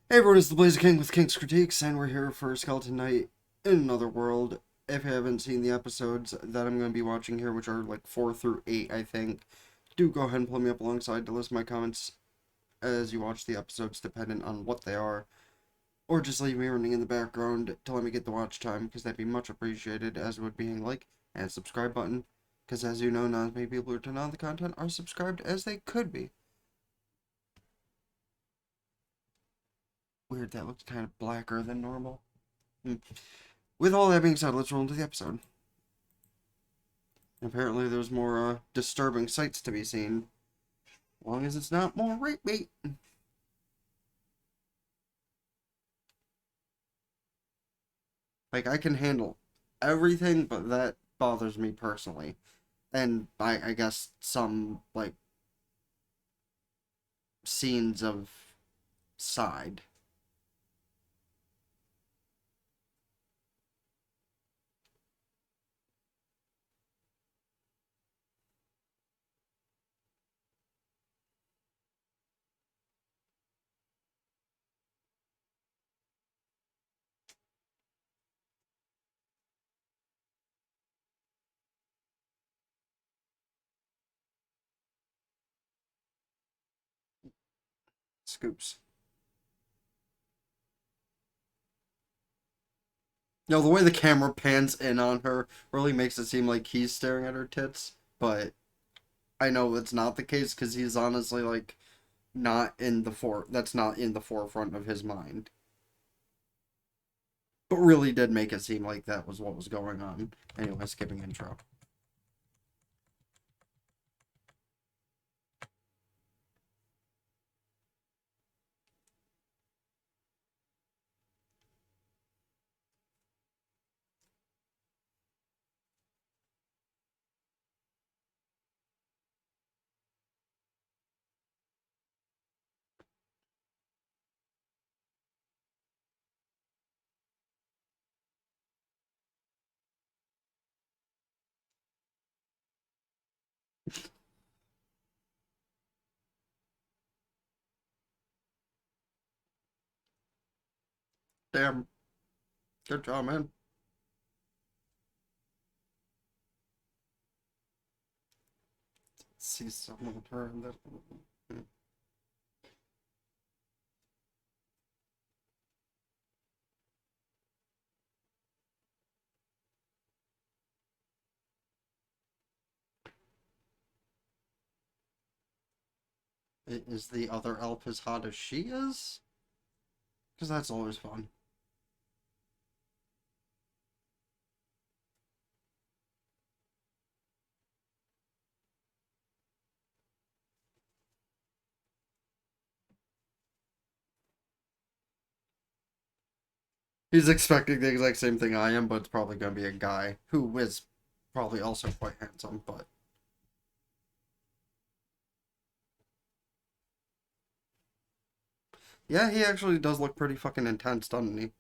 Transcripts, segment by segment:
Hey everyone, it's the Blazer King with King's Critiques, and we're here for Skeleton Knight in Another World. If you haven't seen the episodes that I'm going to be watching here, which are like 4 through 8, I think, do go ahead and pull me up alongside to list my comments as you watch the episodes, depending on what they are. Or just leave me running in the background to let me get the watch time, because that'd be much appreciated, as would being like and subscribe button. Because as you know, not as many people who turn on the content are subscribed as they could be. Weird, that looks kind of blacker than normal. With all that being said, let's roll into the episode. Apparently, there's more disturbing sights to be seen. As long as it's not more rape bait. Like, I can handle everything, but that bothers me personally. And I guess some, like, scenes of side. Scoops. You know, the way the camera pans in on her really makes it seem like he's staring at her tits, but I know it's not the case because he's honestly, like, not in the that's not in the forefront of his mind. But really did make it seem like that was what was going on. Anyway, skipping intro. Damn, good job, man. See someone turn that. Is the other elf as hot as she is? Because that's always fun. He's expecting the exact same thing I am, but it's probably going to be a guy who is probably also quite handsome, but. Yeah, he actually does look pretty fucking intense, doesn't he?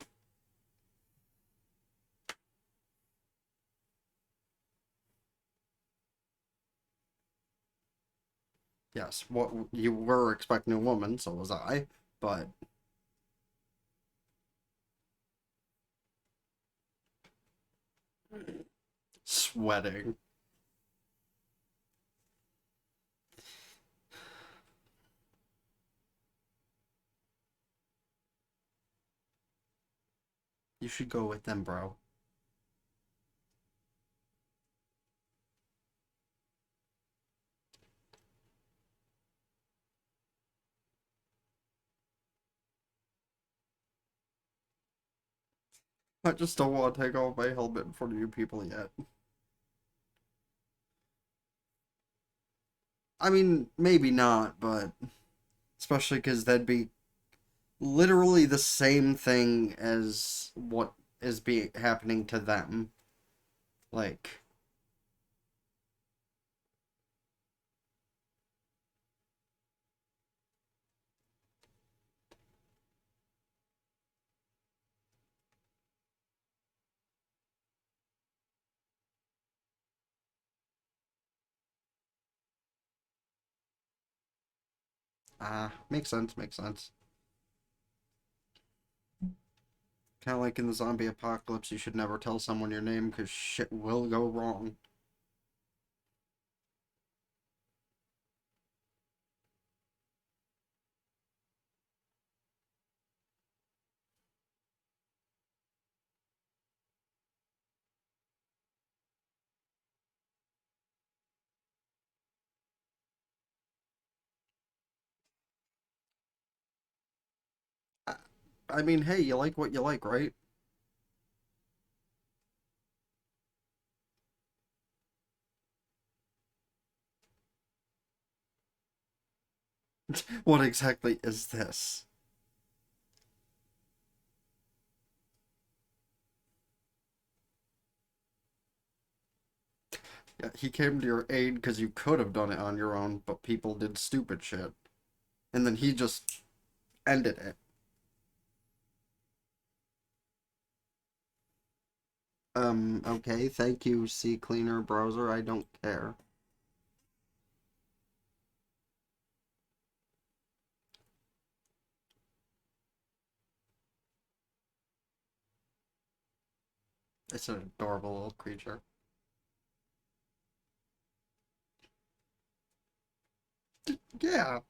Yes, what you were expecting a woman, so was I, but sweating. You should go with them, bro. I just don't want to take off my helmet in front of you people yet. I mean, maybe not, but especially because that'd be literally the same thing as what is being happening to them. Like, makes sense, makes sense. Kind of like in the zombie apocalypse, you should never tell someone your name because shit will go wrong. I, I mean, hey, you like what you like, right? What exactly is this? Yeah, he came to your aid because you could have done it on your own, but people did stupid shit. And then he just ended it. Okay, thank you, C Cleaner browser. I don't care. It's an adorable little creature. Yeah,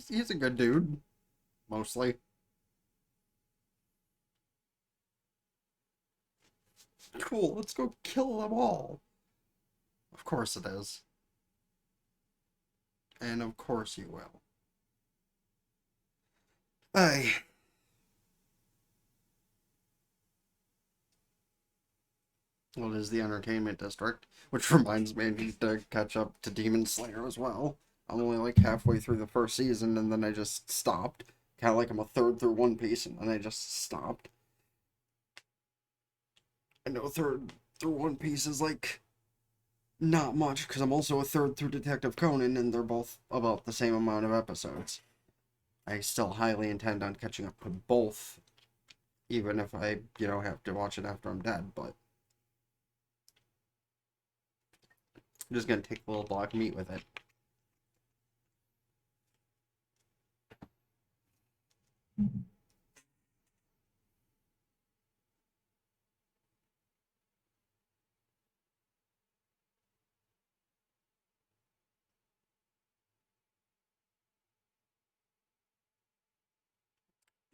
he's a good dude, mostly. Cool, let's go kill them all. Of course it is. And of course you will. Hey, well, it is the entertainment district, which reminds me I need to catch up to Demon Slayer as well. I'm only like halfway through the first season and then I just stopped. Kind of like I'm a third through One Piece and then I just stopped. I know third through One Piece is like not much because I'm also a third through Detective Conan and they're both about the same amount of episodes. I still highly intend on catching up to both, even if I have to watch it after I'm dead, but I'm just gonna take a little block of meat with it.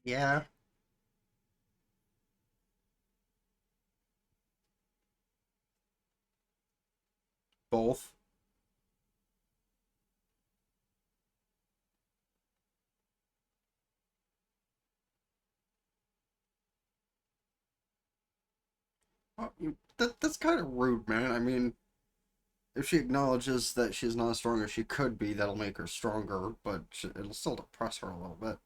Yeah, both. That's kind of rude, man. I mean, if she acknowledges that she's not as strong as she could be, that'll make her stronger, but it'll still depress her a little bit.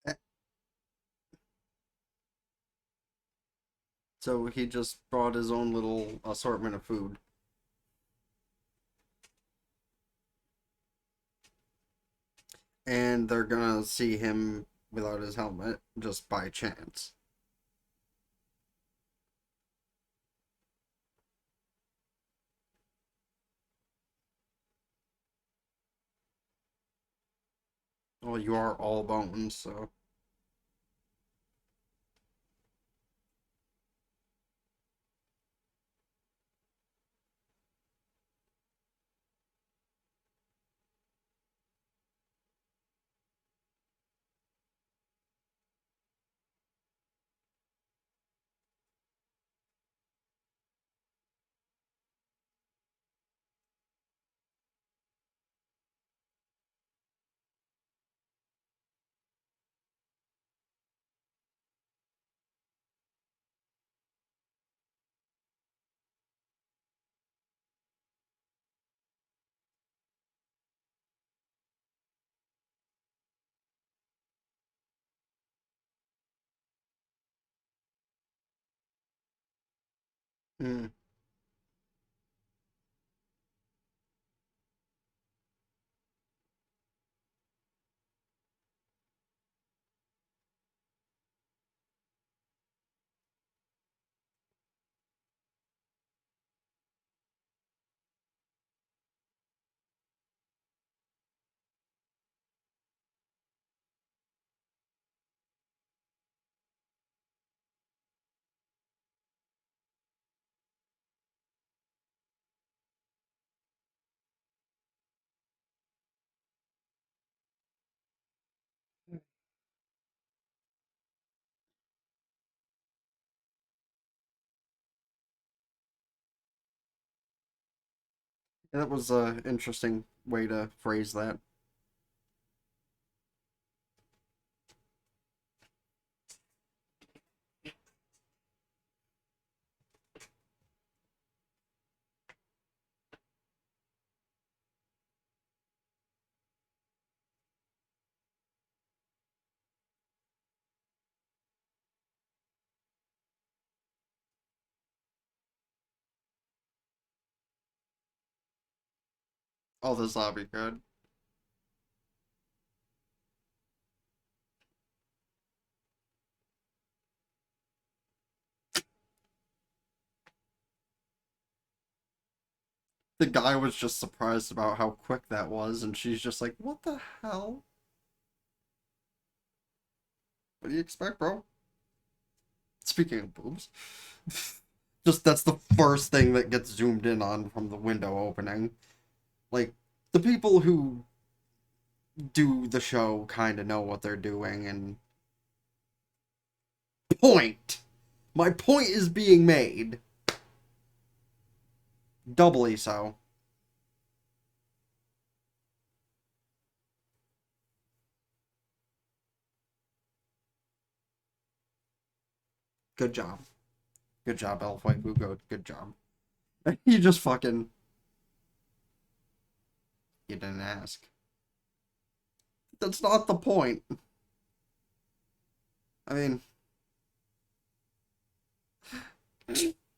Eh, So he just brought his own little assortment of food, and they're gonna see him without his helmet just by chance. Well, you are all bones, so Mm. That was a interesting way to phrase that. Oh, the zombie good. The guy was just surprised about how quick that was, and she's just like, "What the hell? What do you expect, bro?" Speaking of boobs, just that's the first thing that gets zoomed in on from the window opening. Like, the people who do the show kind of know what they're doing, and point! My point is being made. Doubly so. Good job. Good job, Elf Waifu. Good job. You just fucking. You didn't ask. That's not the point. I mean,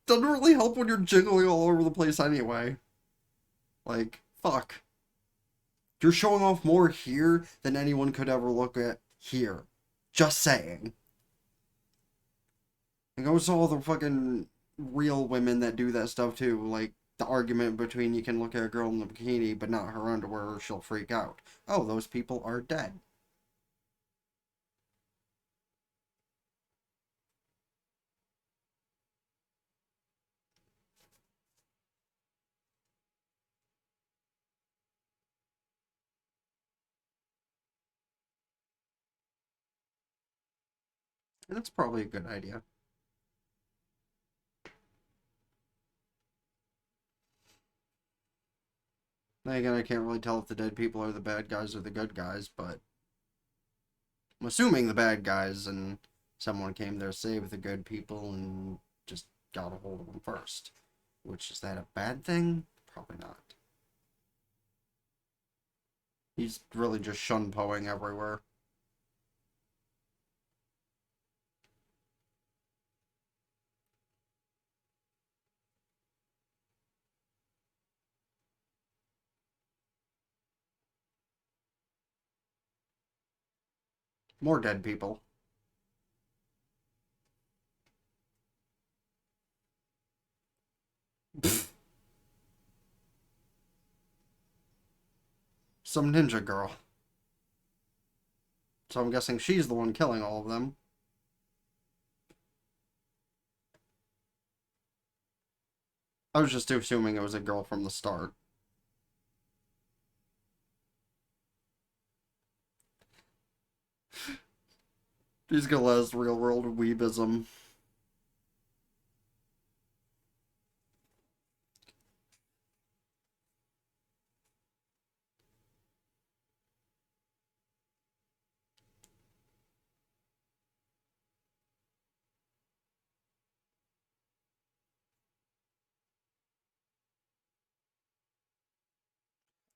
doesn't really help when you're jiggling all over the place anyway. Like, fuck. You're showing off more here than anyone could ever look at here. Just saying. And goes to all the fucking real women that do that stuff too. Like, the argument between you can look at a girl in the bikini but not her underwear or she'll freak out. Oh, those people are dead. And it's probably a good idea. Then again, I can't really tell if the dead people are the bad guys or the good guys, but I'm assuming the bad guys and someone came there to save the good people and just got a hold of them first. Which, is that a bad thing? Probably not. He's really just shunpoing everywhere. More dead people. Some ninja girl. So I'm guessing she's the one killing all of them. I was just assuming it was a girl from the start. She's gonna let us real world weebism.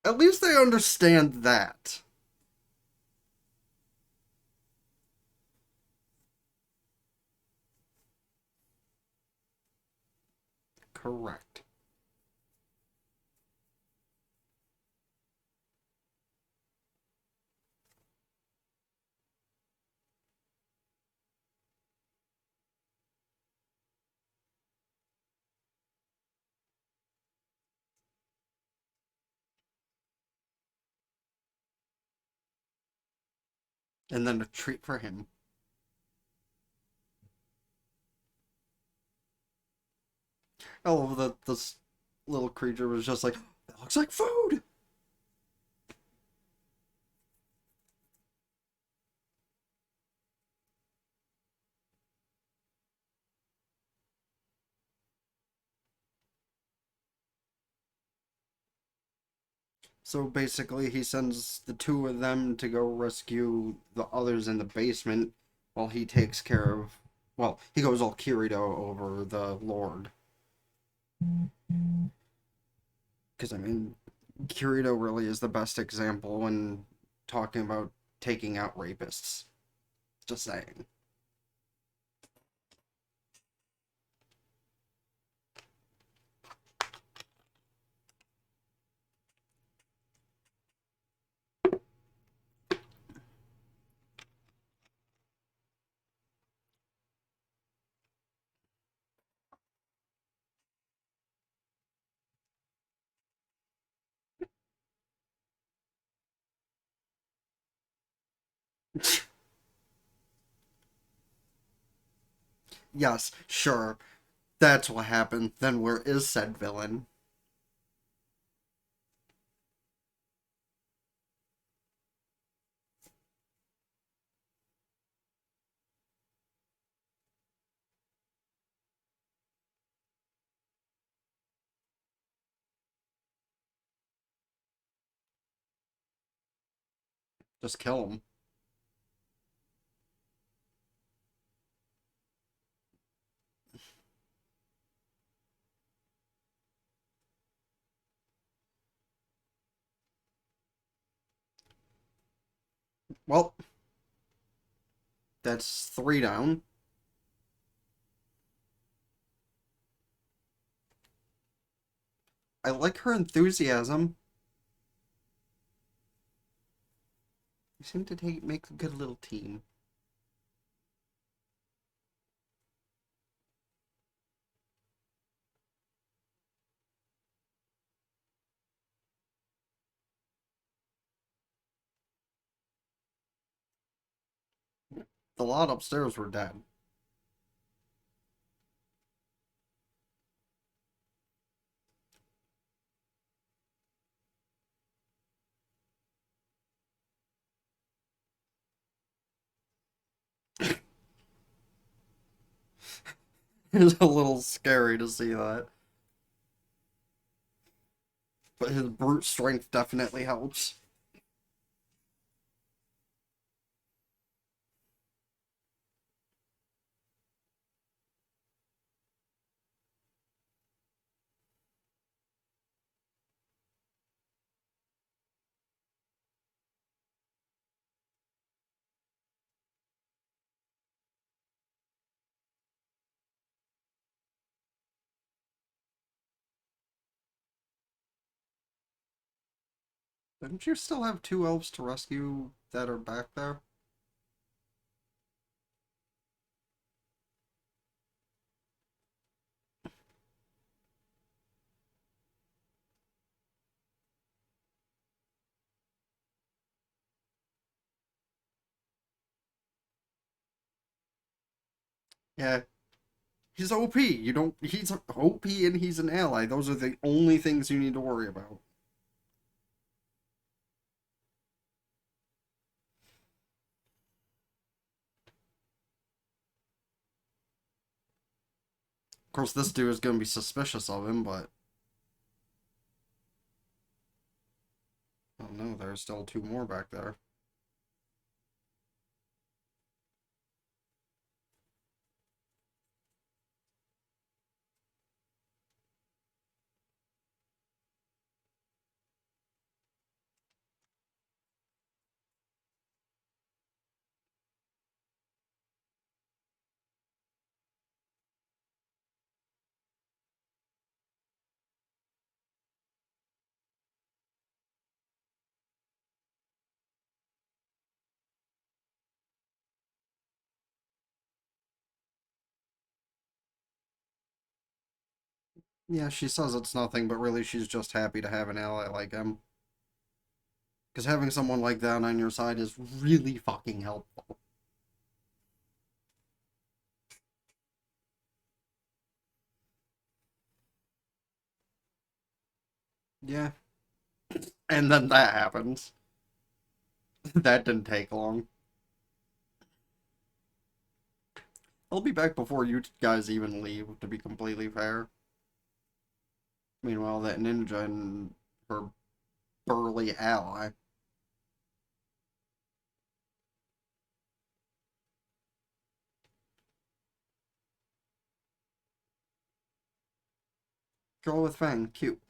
At least they understand that. Correct. And then a treat for him. I love that this little creature was just like, that looks like food! So basically, he sends the two of them to go rescue the others in the basement while he takes care of. Well, he goes all Kirito over the Lord. Because, I mean, Kirito really is the best example when talking about taking out rapists. Just saying. Yes, sure. That's what happened. Then where is said villain? Just kill him. Well, that's three down. I like her enthusiasm. You seem to make a good little team. The lot upstairs were dead. It's a little scary to see that. But his brute strength definitely helps. Don't you still have two elves to rescue that are back there? Yeah, he's OP. You don't. He's OP and he's an ally. Those are the only things you need to worry about. Of course, this dude is going to be suspicious of him, but oh no, there's still two more back there. Yeah, she says it's nothing, but really she's just happy to have an ally like him. Because having someone like that on your side is really fucking helpful. Yeah. And then that happens. That didn't take long. I'll be back before you guys even leave, to be completely fair. Meanwhile, that ninja and her burly ally. Girl with Fang, cute.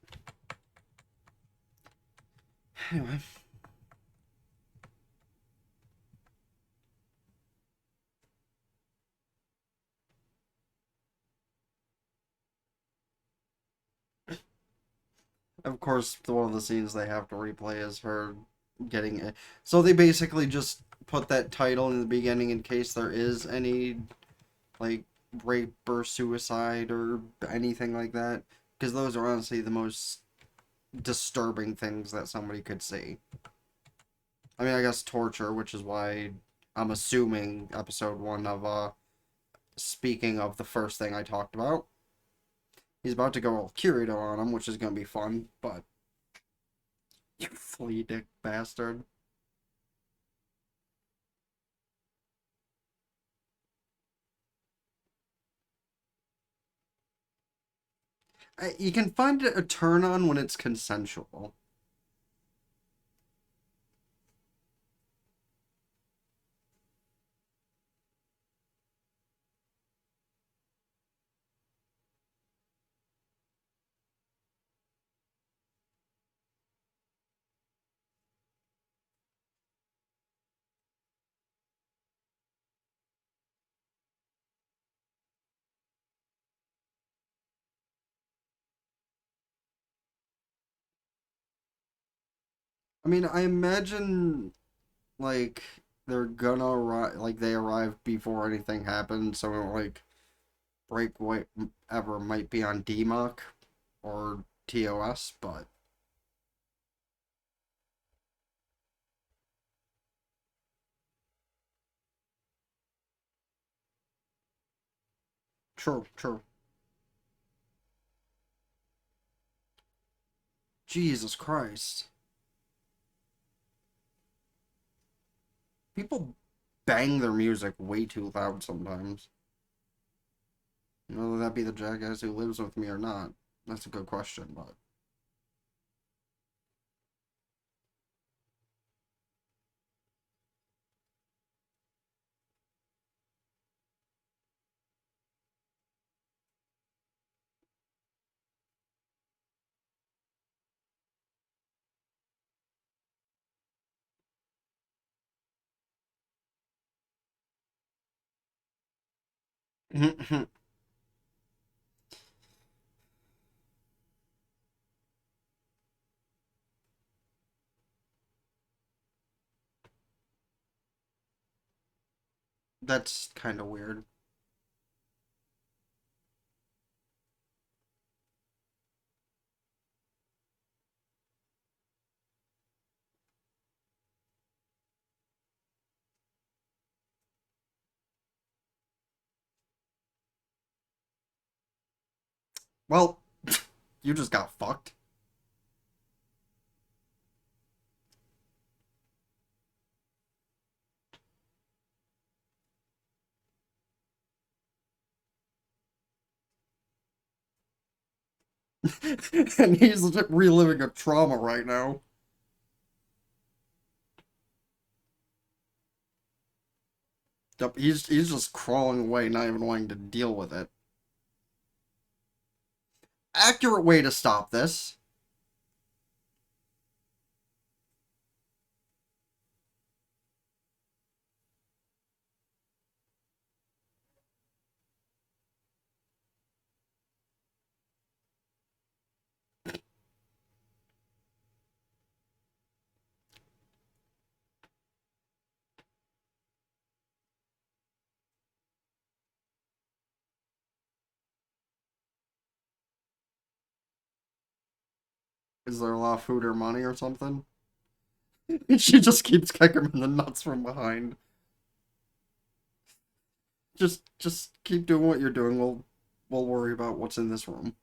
Anyway, of course, one of the scenes they have to replay is her getting it. So they basically just put that title in the beginning in case there is any, like, rape or suicide or anything like that. Because those are honestly the most disturbing things that somebody could see. I mean, I guess torture, which is why I'm assuming episode one of speaking of the first thing I talked about. He's about to go all Kirito on him, which is gonna be fun, but you flea dick bastard. You can find a turn on when it's consensual. I mean, I imagine like they're gonna arrive, like they arrive before anything happens, so like break whatever might be on DMOC or TOS, but true, true. Jesus Christ. People bang their music way too loud sometimes. Whether that be the jackass who lives with me or not, that's a good question, but. That's kind of weird. Well, you just got fucked. And he's reliving a trauma right now. Yep, he's just crawling away, not even wanting to deal with it. Accurate way to stop this. Is there a lot of food or money or something? She just keeps kicking him in the nuts from behind. Just keep doing what you're doing. We'll worry about what's in this room.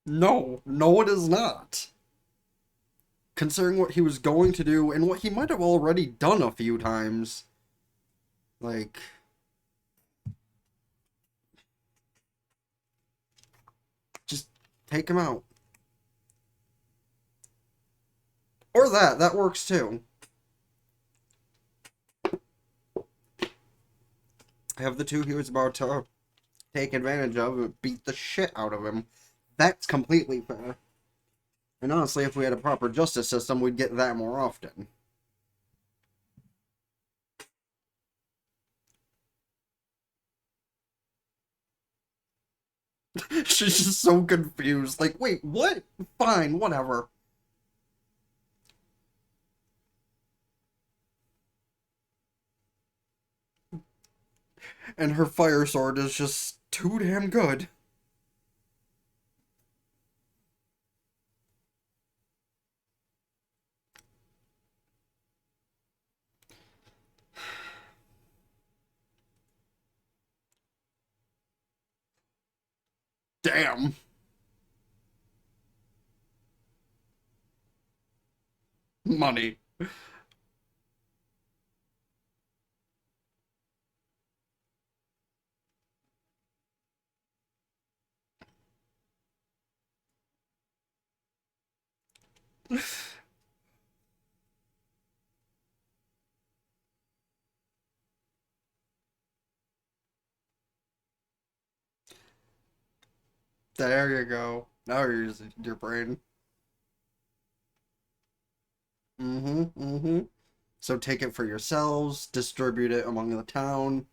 No, no, it is not. Considering what he was going to do and what he might have already done a few times. Like, just take him out. Or that works too. Have the two he was about to take advantage of and beat the shit out of him. That's completely fair. And honestly, if we had a proper justice system, we'd get that more often. She's just so confused. Like, wait, what? Fine, whatever. And her fire sword is just too damn good. Damn. Money. There you go. Now you're using your brain. Mm-hmm, mm-hmm. So take it for yourselves, distribute it among the town.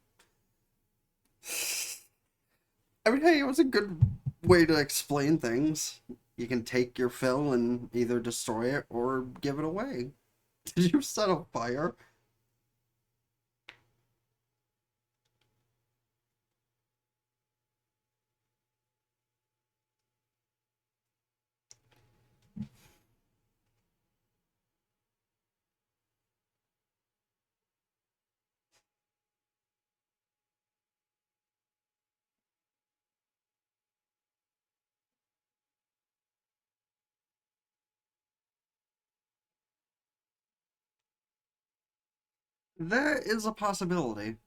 I mean, hey, it was a good way to explain things. You can take your fill and either destroy it or give it away. Did you set a fire? That is a possibility.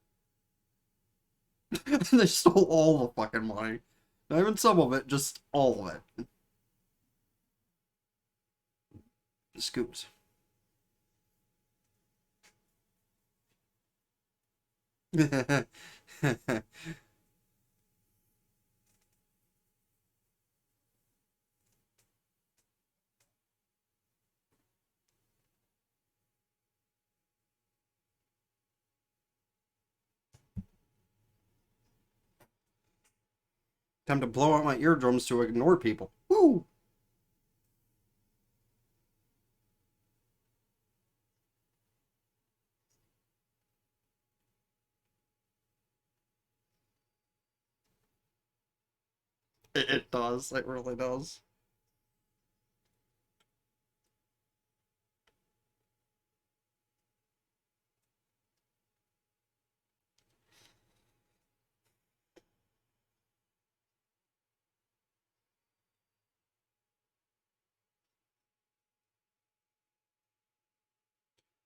They stole all the fucking money. Not even some of it, just all of it. Scoops. Time to blow out my eardrums to ignore people. Woo! It does. It really does.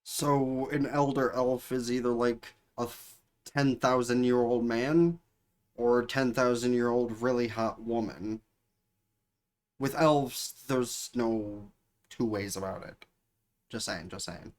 So an elder elf is either like a 10,000-year-old man or a 10,000-year-old really hot woman. With elves, there's no two ways about it. Just saying, just saying.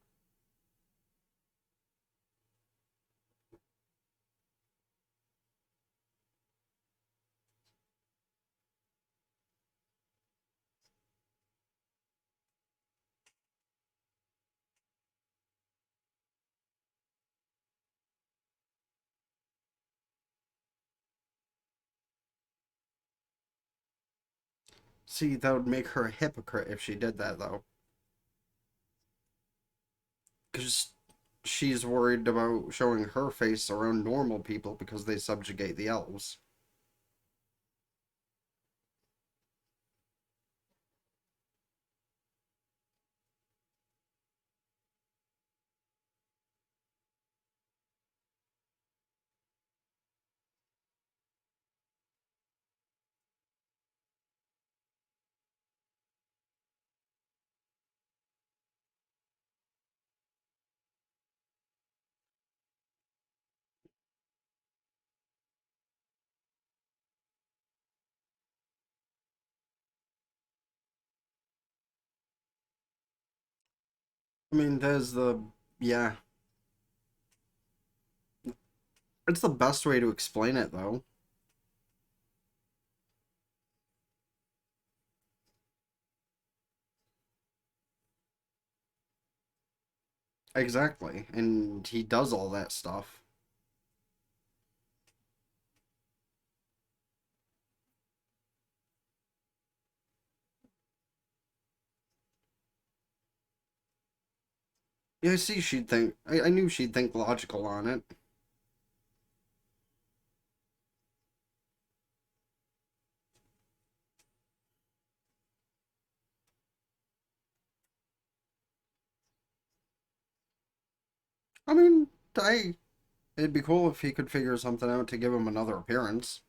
See, that would make her a hypocrite if she did that, though. Because she's worried about showing her face around normal people because they subjugate the elves. I mean, there's the yeah. It's the best way to explain it, though. Exactly, and he does all that stuff. Yeah, I see. She'd think. I knew she'd think logical on it. I mean, I. It'd be cool if he could figure something out to give him another appearance.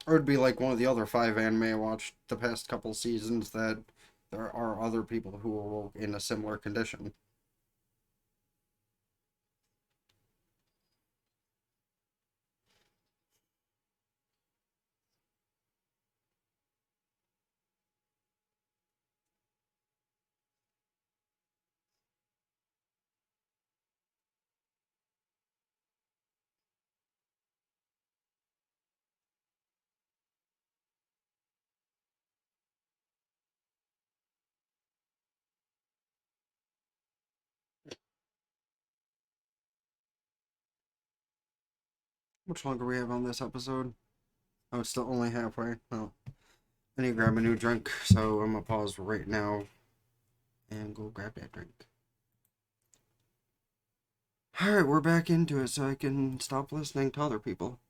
Or it'd be like one of the other five anime I watched the past couple seasons that there are other people who are in a similar condition. Much longer we have on this episode? Oh, it's still only halfway. Oh, I need to grab a new drink, so I'm gonna pause right now and go grab that drink. Alright, we're back into it so I can stop listening to other people.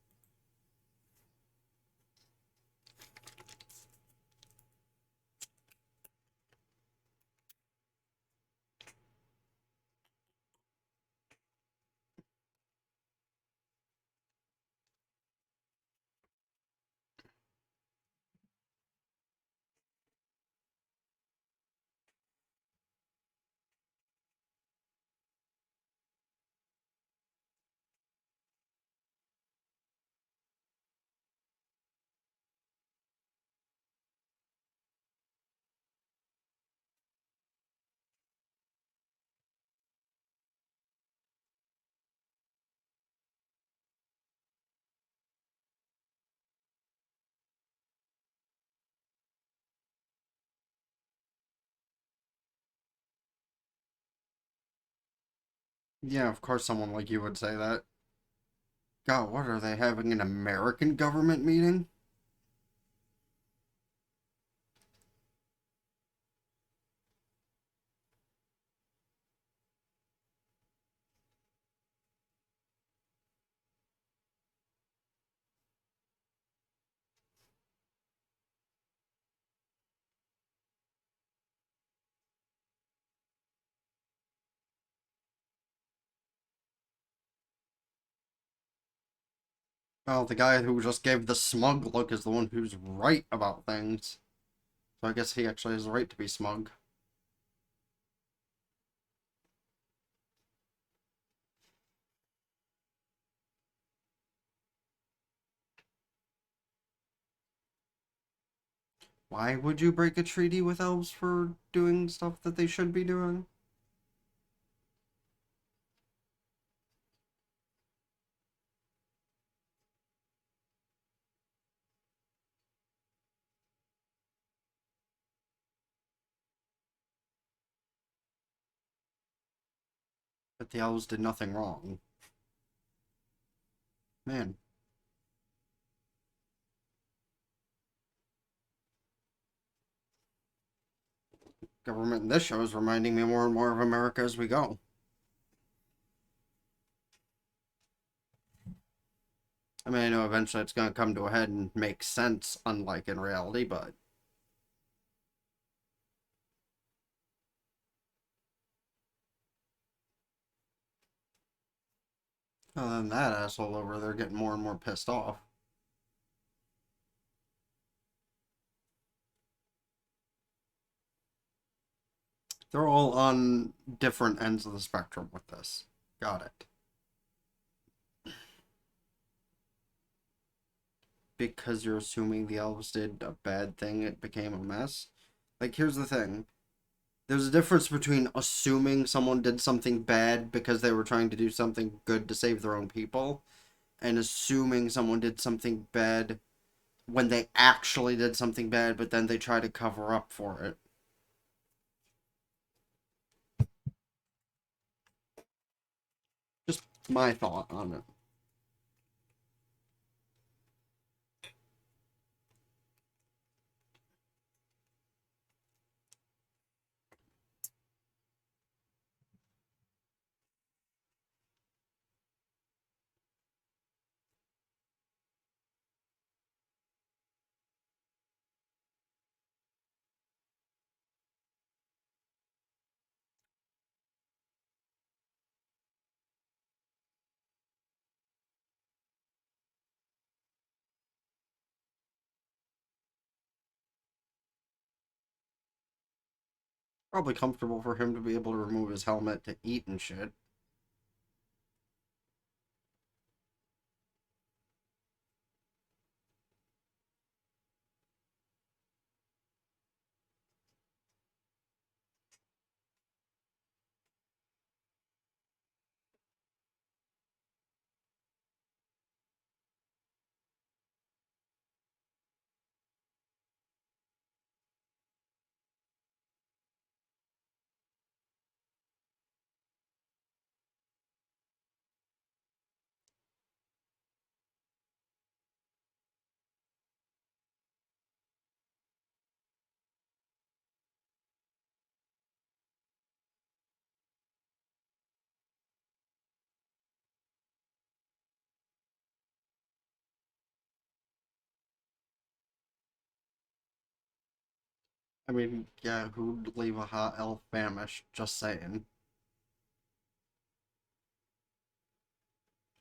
Yeah, of course someone like you would say that. God, what are they having an American government meeting? Well, the guy who just gave the smug look is the one who's right about things. So I guess he actually has the right to be smug. Why would you break a treaty with elves for doing stuff that they should be doing? But the elves did nothing wrong. Man, Government in this show is reminding me more and more of America as we go. I mean, I know eventually it's going to come to a head and make sense, unlike in reality, but... Other than that asshole over there getting more and more pissed off. They're all on different ends of the spectrum with this. Got it. Because you're assuming the elves did a bad thing, it became a mess. Like, here's the thing. There's a difference between assuming someone did something bad because they were trying to do something good to save their own people, and assuming someone did something bad when they actually did something bad, but then they try to cover up for it. Just my thought on it. Probably comfortable for him to be able to remove his helmet to eat and shit. I mean, yeah, who'd leave a hot elf famished? Just saying.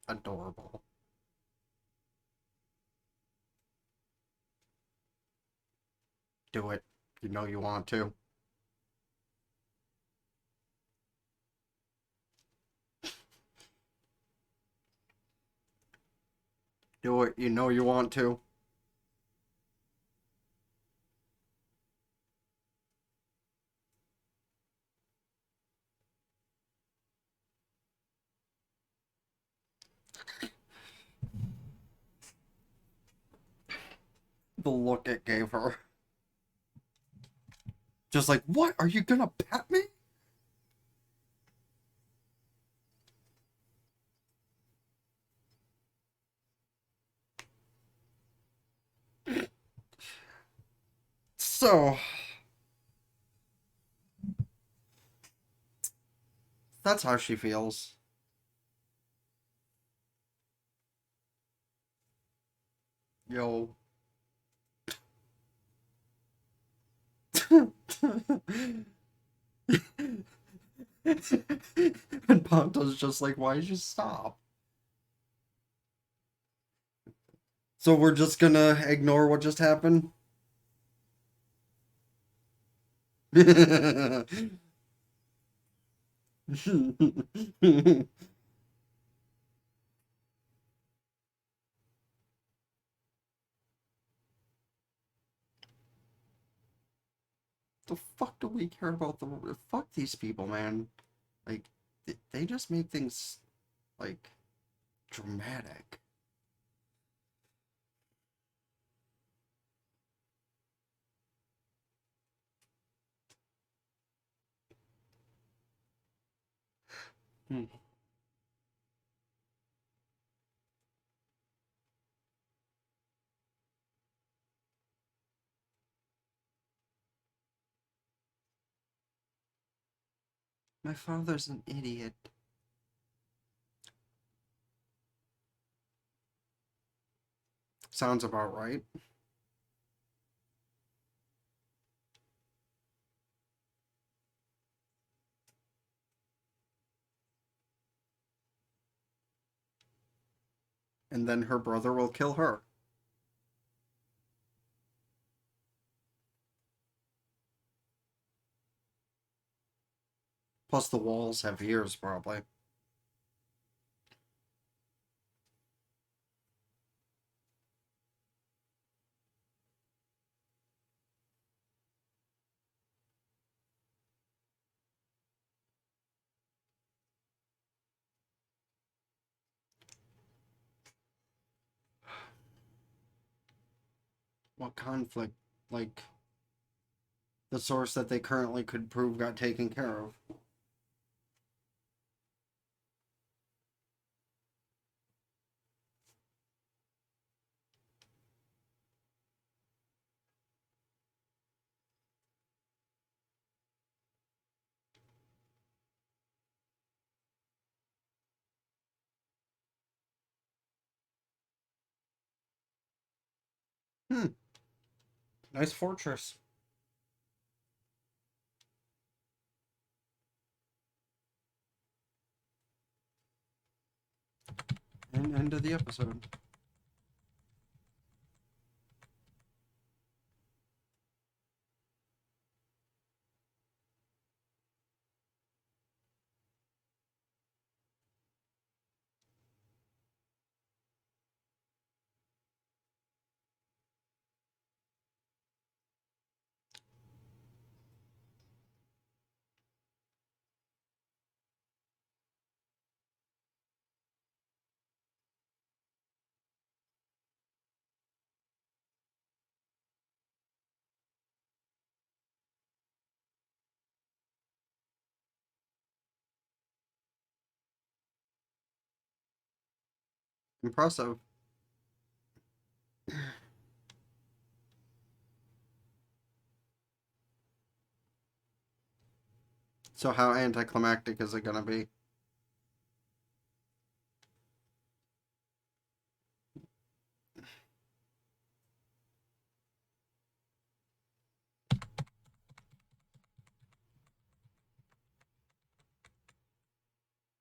Adorable. Do it. You know you want to. Do it. You know you want to. The look it gave her. Just like, what? Are you gonna pet me? So, that's how she feels. Yo. And Ponto's just like, why'd you stop? So we're just gonna ignore what just happened? The fuck do we care about the... Fuck these people, man. Like, they just make things, like, dramatic. Hmm. My father's an idiot. Sounds about right. And then her brother will kill her. Plus the walls have ears, probably. What conflict? Like, the source that they currently could prove got taken care of. Hmm. Nice fortress. And end of the episode. Impressive. So how anticlimactic is it gonna be?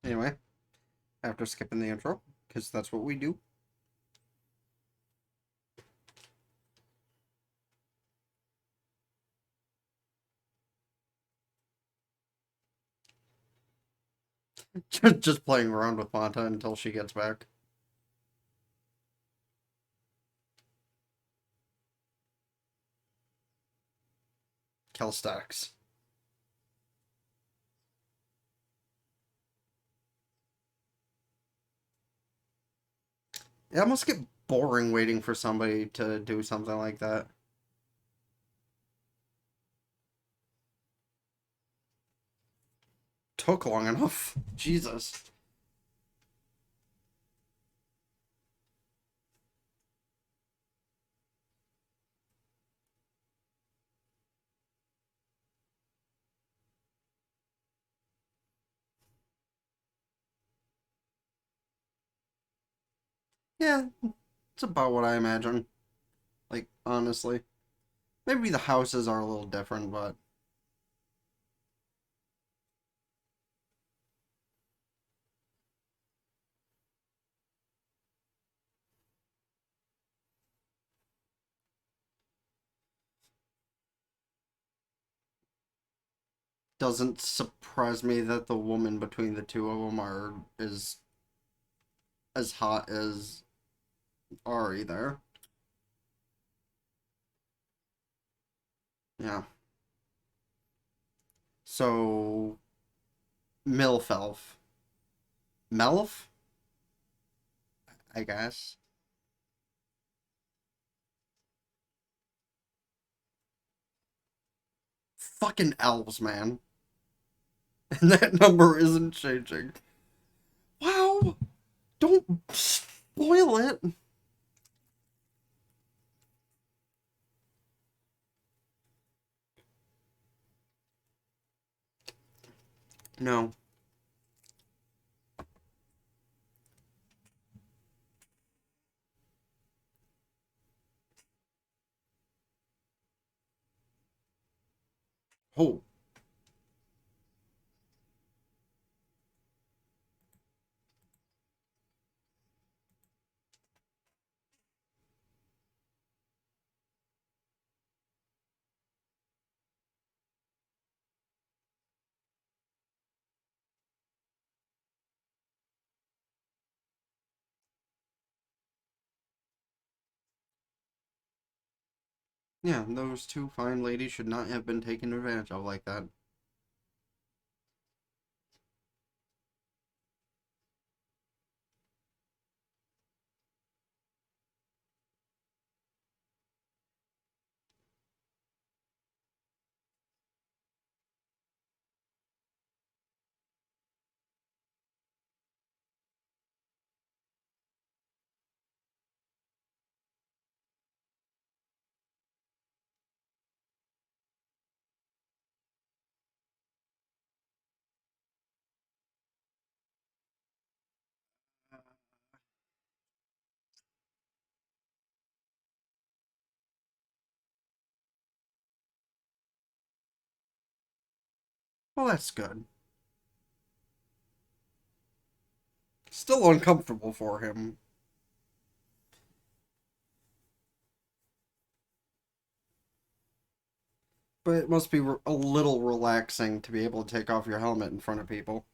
Anyway, after skipping the intro, because that's what we do. Just playing around with Manta until she gets back. Calisthenics. It must get boring waiting for somebody to do something like that. Took long enough. Jesus. Yeah, it's about what I imagine. Like, honestly. Maybe the houses are a little different, but doesn't surprise me that the woman between the two of them are is as hot as Ari there. Yeah. So Milf Elf. Melf? I guess. Fucking elves, man. And that number isn't changing. Wow! Don't spoil it! No. Oh. Yeah, those two fine ladies should not have been taken advantage of like that. Well, that's good. Still uncomfortable for him, but it must be a little relaxing to be able to take off your helmet in front of people.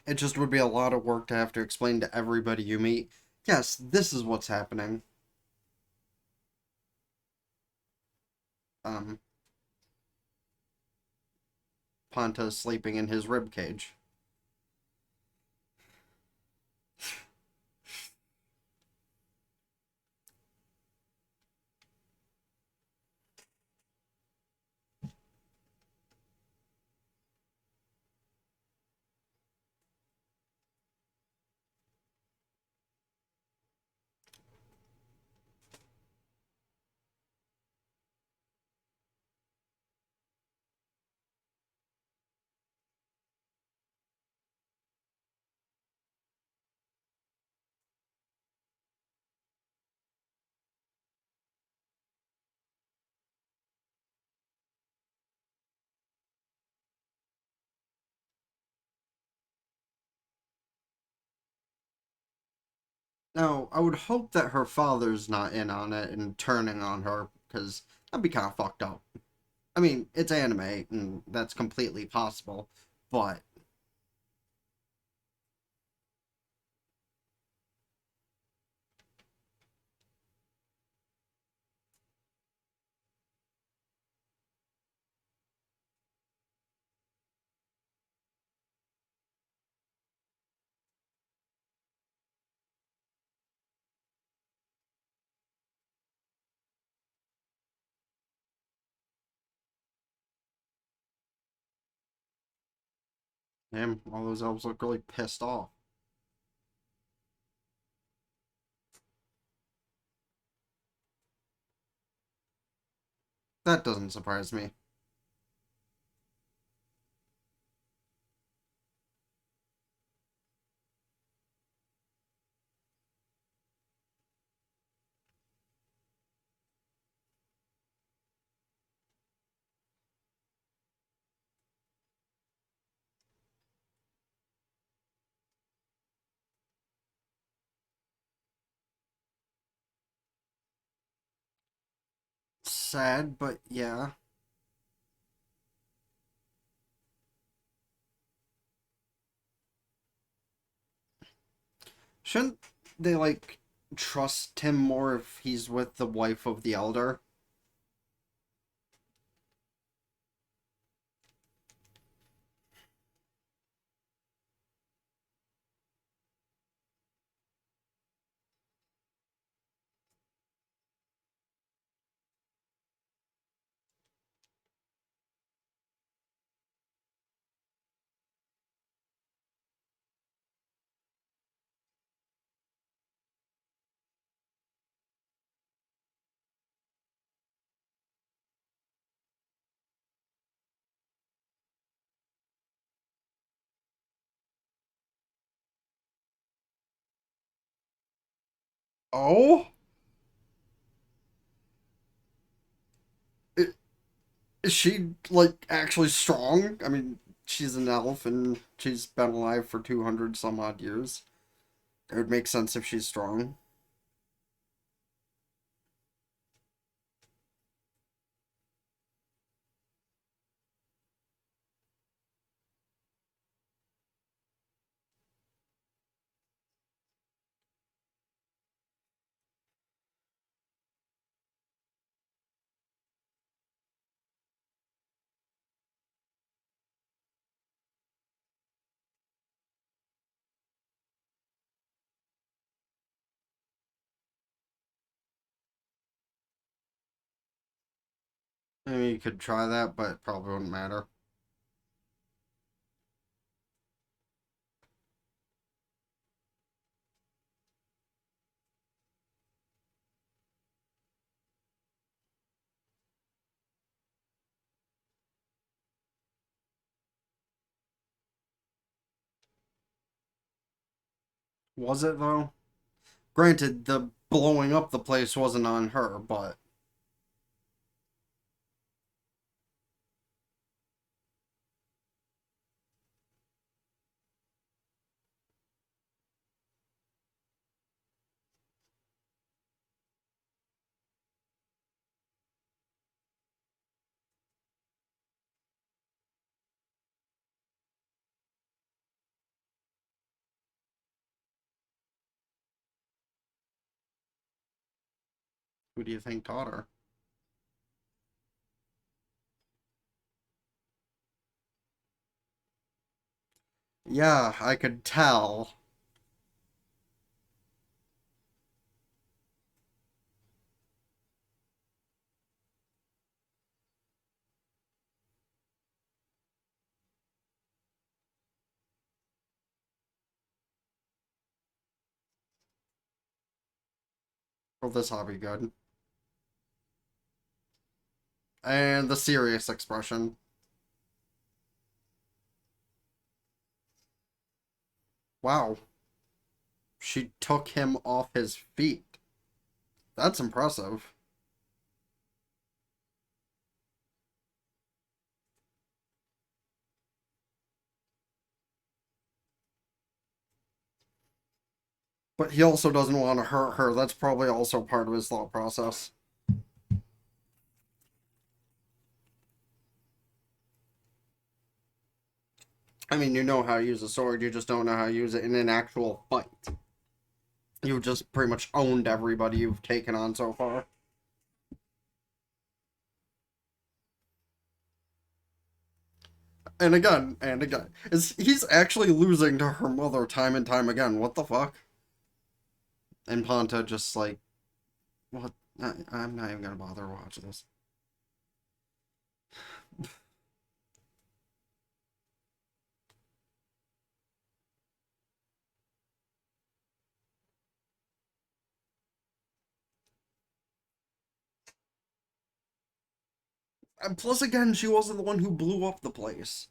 It just would be a lot of work to have to explain to everybody you meet, yes, this is what's happening. Um, Ponta's sleeping in his rib cage. Now, I would hope that her father's not in on it and turning on her, because that'd be kind of fucked up. I mean, it's anime, and that's completely possible, but damn, all those elves look really pissed off. That doesn't surprise me. Sad, but yeah. Shouldn't they, like, trust him more if he's with the wife of the elder? Oh, I- is she like actually strong? I mean, she's an elf and she's been alive for 200 some odd years. It would make sense if she's strong. I mean, you could try that, but it probably wouldn't matter. Was it though? Granted, the blowing up the place wasn't on her, but who do you think taught her? Yeah, I could tell. Well, this hobby good. And the serious expression. Wow, she took him off his feet. That's impressive. But he also doesn't want to hurt her. That's probably also part of his thought process. I mean, you know how to use a sword, you just don't know how to use it in an actual fight. You've just pretty much owned everybody you've taken on so far. And again. He's actually losing to her mother time and time again. What the fuck? And Ponta just like, what? I'm not even gonna bother to watch this. And plus, again, she wasn't the one who blew up the place.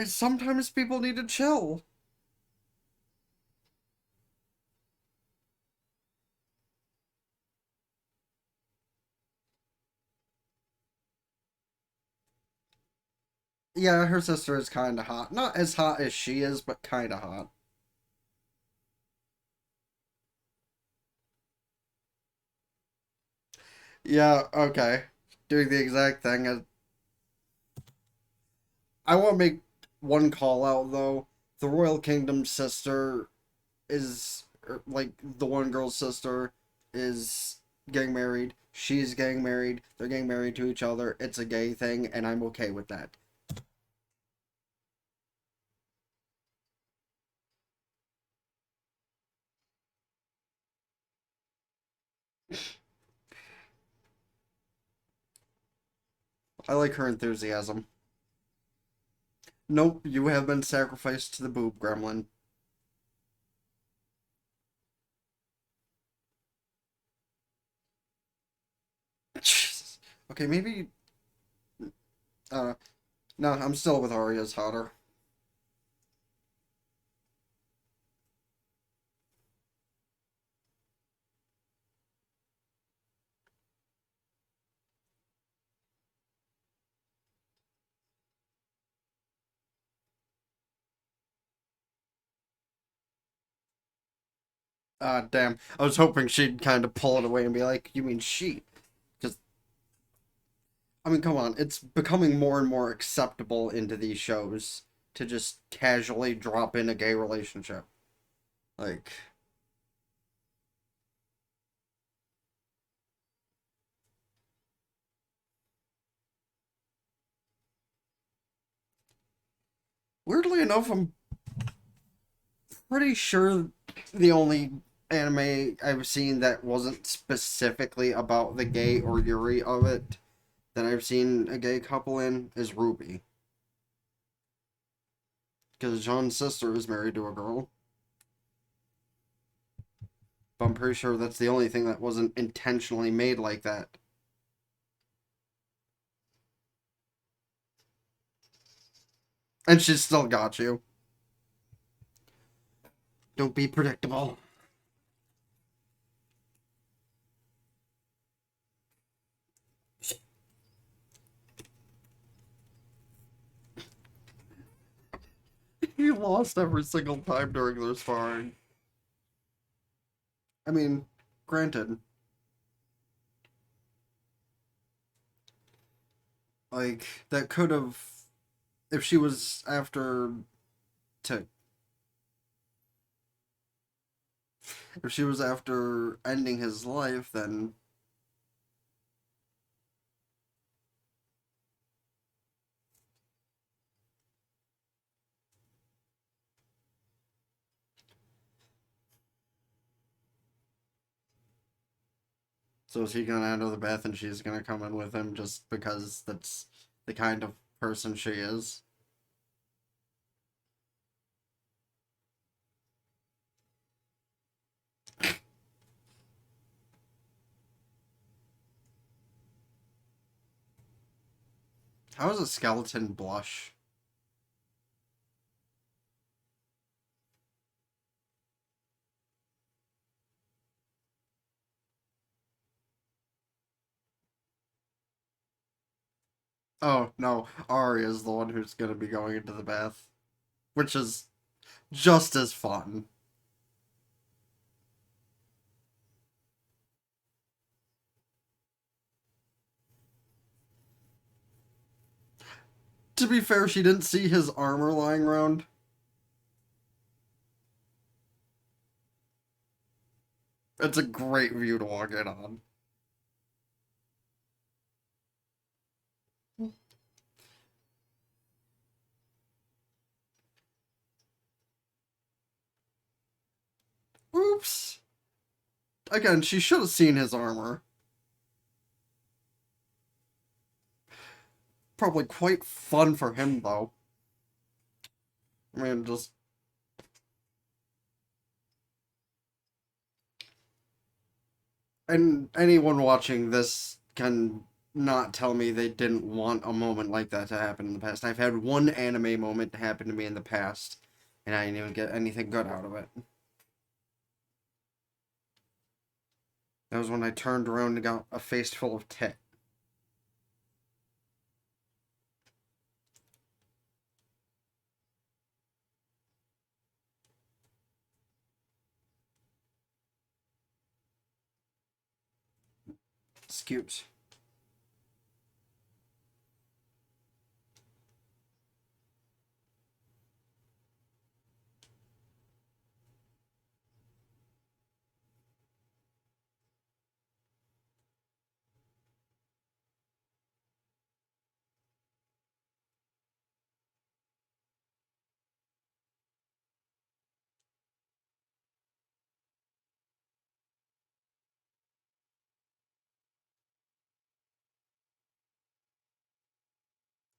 Sometimes people need to chill. Yeah, her sister is kind of hot. Not as hot as she is, but kind of hot. Yeah, okay. Doing the exact thing. I want to make one call out, though. The Royal Kingdom's sister is, like, the one girl's sister is getting married. She's getting married. They're getting married to each other. It's a gay thing, and I'm okay with that. I like her enthusiasm. Nope, you have been sacrificed to the boob gremlin. Jesus. Okay, maybe. Uh, no, I'm still with Arya's hotter. Damn. I was hoping she'd kind of pull it away and be like, "You mean she?" Because I mean, come on, it's becoming more and more acceptable into these shows to just casually drop in a gay relationship. Like, weirdly enough, I'm pretty sure the only anime I've seen that wasn't specifically about the gay or Yuri of it that I've seen a gay couple in is Ruby. Because John's sister is married to a girl. But I'm pretty sure that's the only thing that wasn't intentionally made like that. And she's still got you. Don't be predictable. He lost every single time during their sparring. I mean, granted, like, that could have. If she was after. To. If she was after ending his life, then. So is he gonna enter the bath and she's gonna come in with him just because that's the kind of person she is? How does a skeleton blush? Oh, no. Ari is the one who's gonna be going into the bath. Which is just as fun. To be fair, she didn't see his armor lying around. It's a great view to walk in on. Oops. Again, she should have seen his armor. Probably quite fun for him, though. I mean, just. And anyone watching this can not tell me they didn't want a moment like that to happen in the past. I've had one anime moment happen to me in the past, and I didn't even get anything good out of it. That was when I turned around and got a face full of tit. Scoops.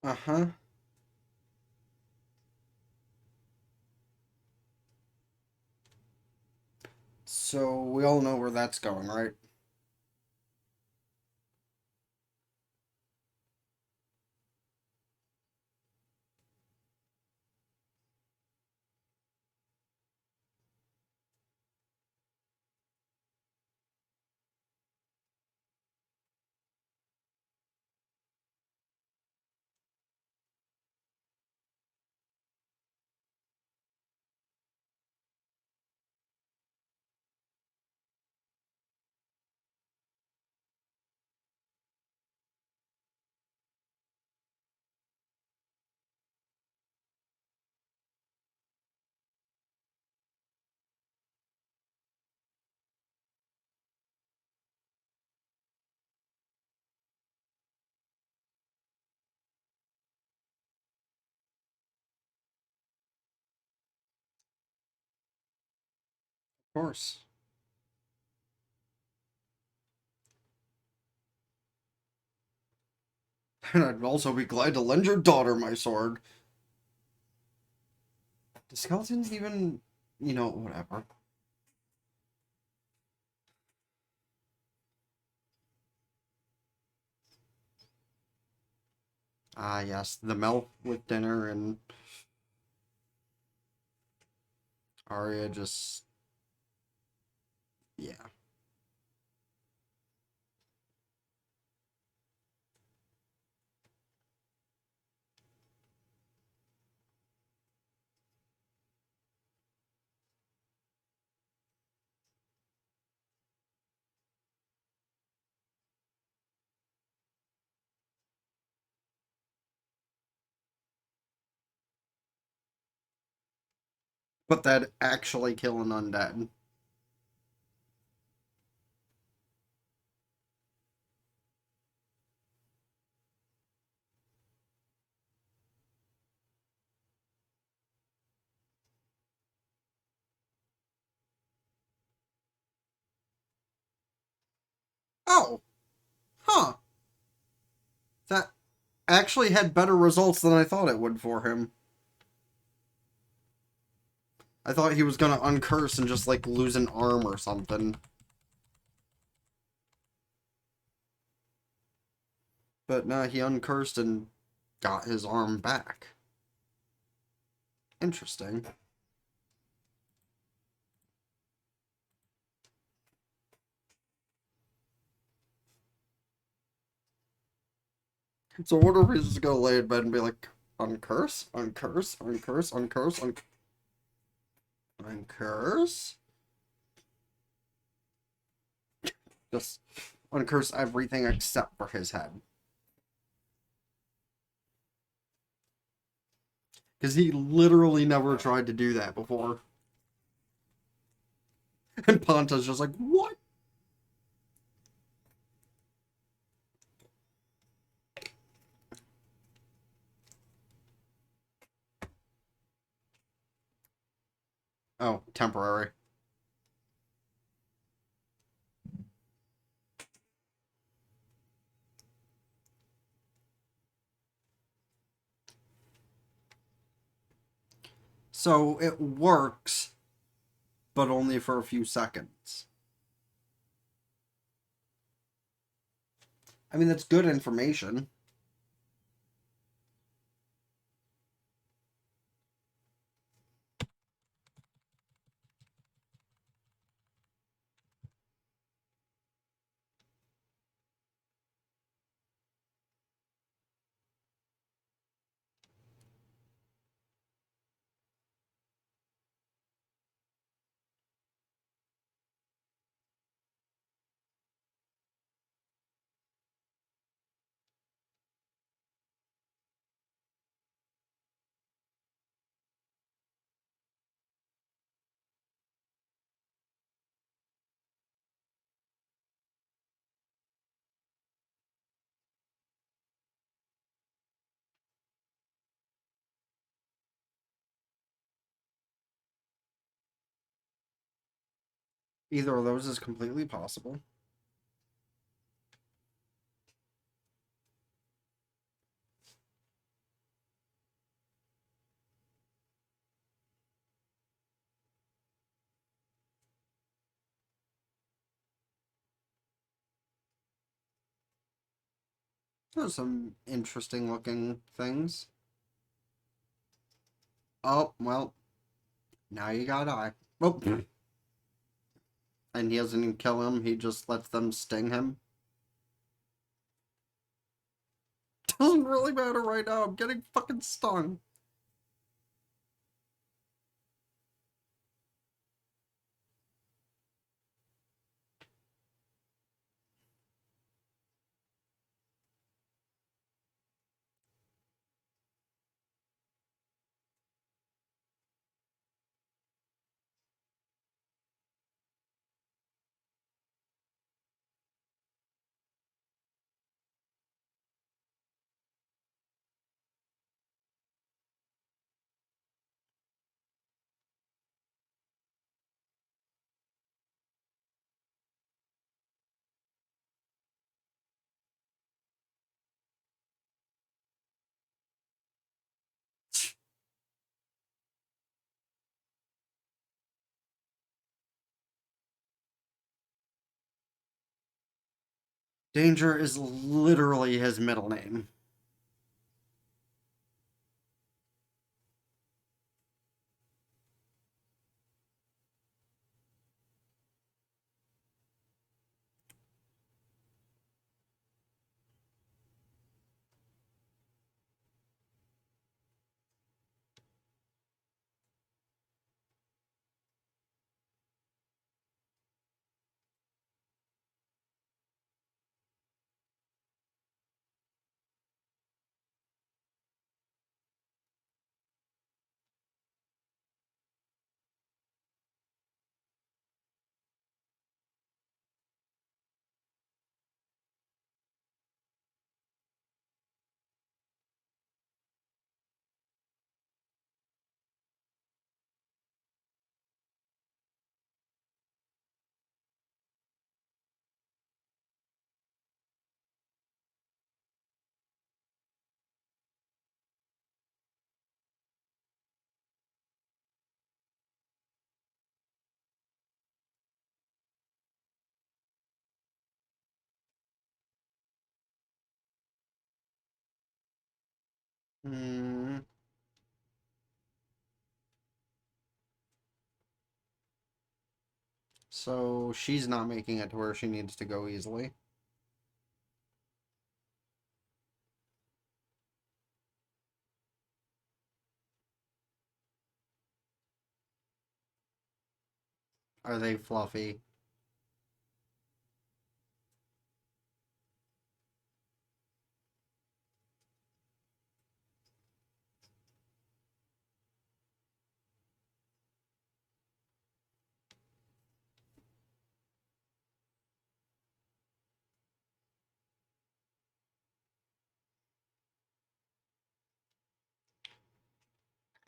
Uh-huh. So we all know where that's going, right? Of course. And I'd also be glad to lend your daughter my sword. Do skeletons even, whatever. Ah, yes, the milk with dinner and Arya just, yeah. But that actually kill an undead. Oh, huh. That actually had better results than I thought it would for him. I thought he was gonna uncurse and just like lose an arm or something. But no, he uncursed and got his arm back. Interesting. So what if he's just gonna lay in bed and be like, uncurse, uncurse, uncurse, uncurse, uncurse? Just uncurse everything except for his head. Because he literally never tried to do that before. And Ponta's just like, what? Oh, temporary. So it works, but only for a few seconds. I mean, that's good information. Either of those is completely possible. There's some interesting looking things. Oh, well, now you gotta die. Oh, and he doesn't even kill him, he just lets them sting him. Doesn't really matter right now, I'm getting fucking stung. Danger is literally his middle name. Hmm. So she's not making it to where she needs to go easily. Are they fluffy?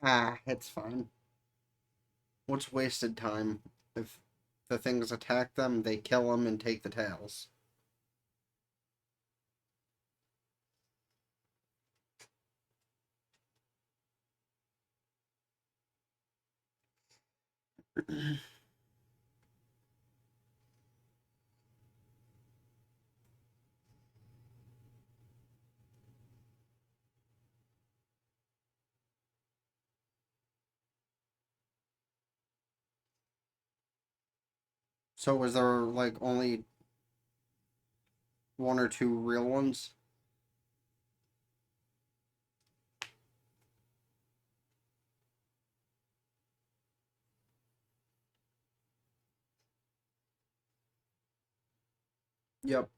Ah, it's fine. What's wasted time? If the things attack them, they kill them and take the tails. So was there like only one or two real ones? Yep.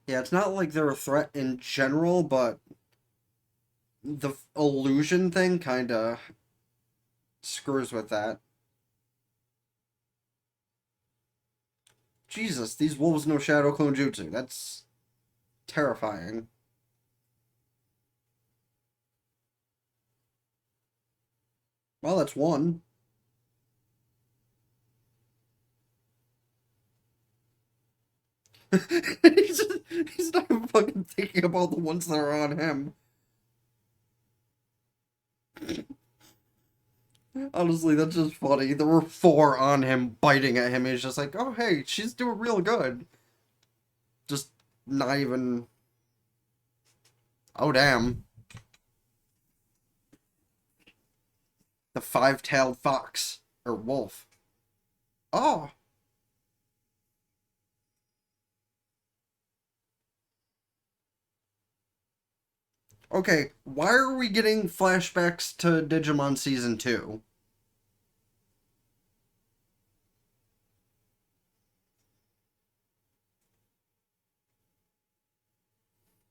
Yeah, it's not like they're a threat in general, but the illusion thing kind of screws with that. Jesus, these wolves know Shadow Clone Jutsu. That's terrifying. Well, that's one. he's, he's not even fucking thinking about the ones that are on him. Honestly, that's just funny. There were four on him biting at him. He's just like, oh, hey, she's doing real good. Just not even. Oh, damn. The five-tailed fox. Or wolf. Oh. Okay, why are we getting flashbacks to Digimon Season 2?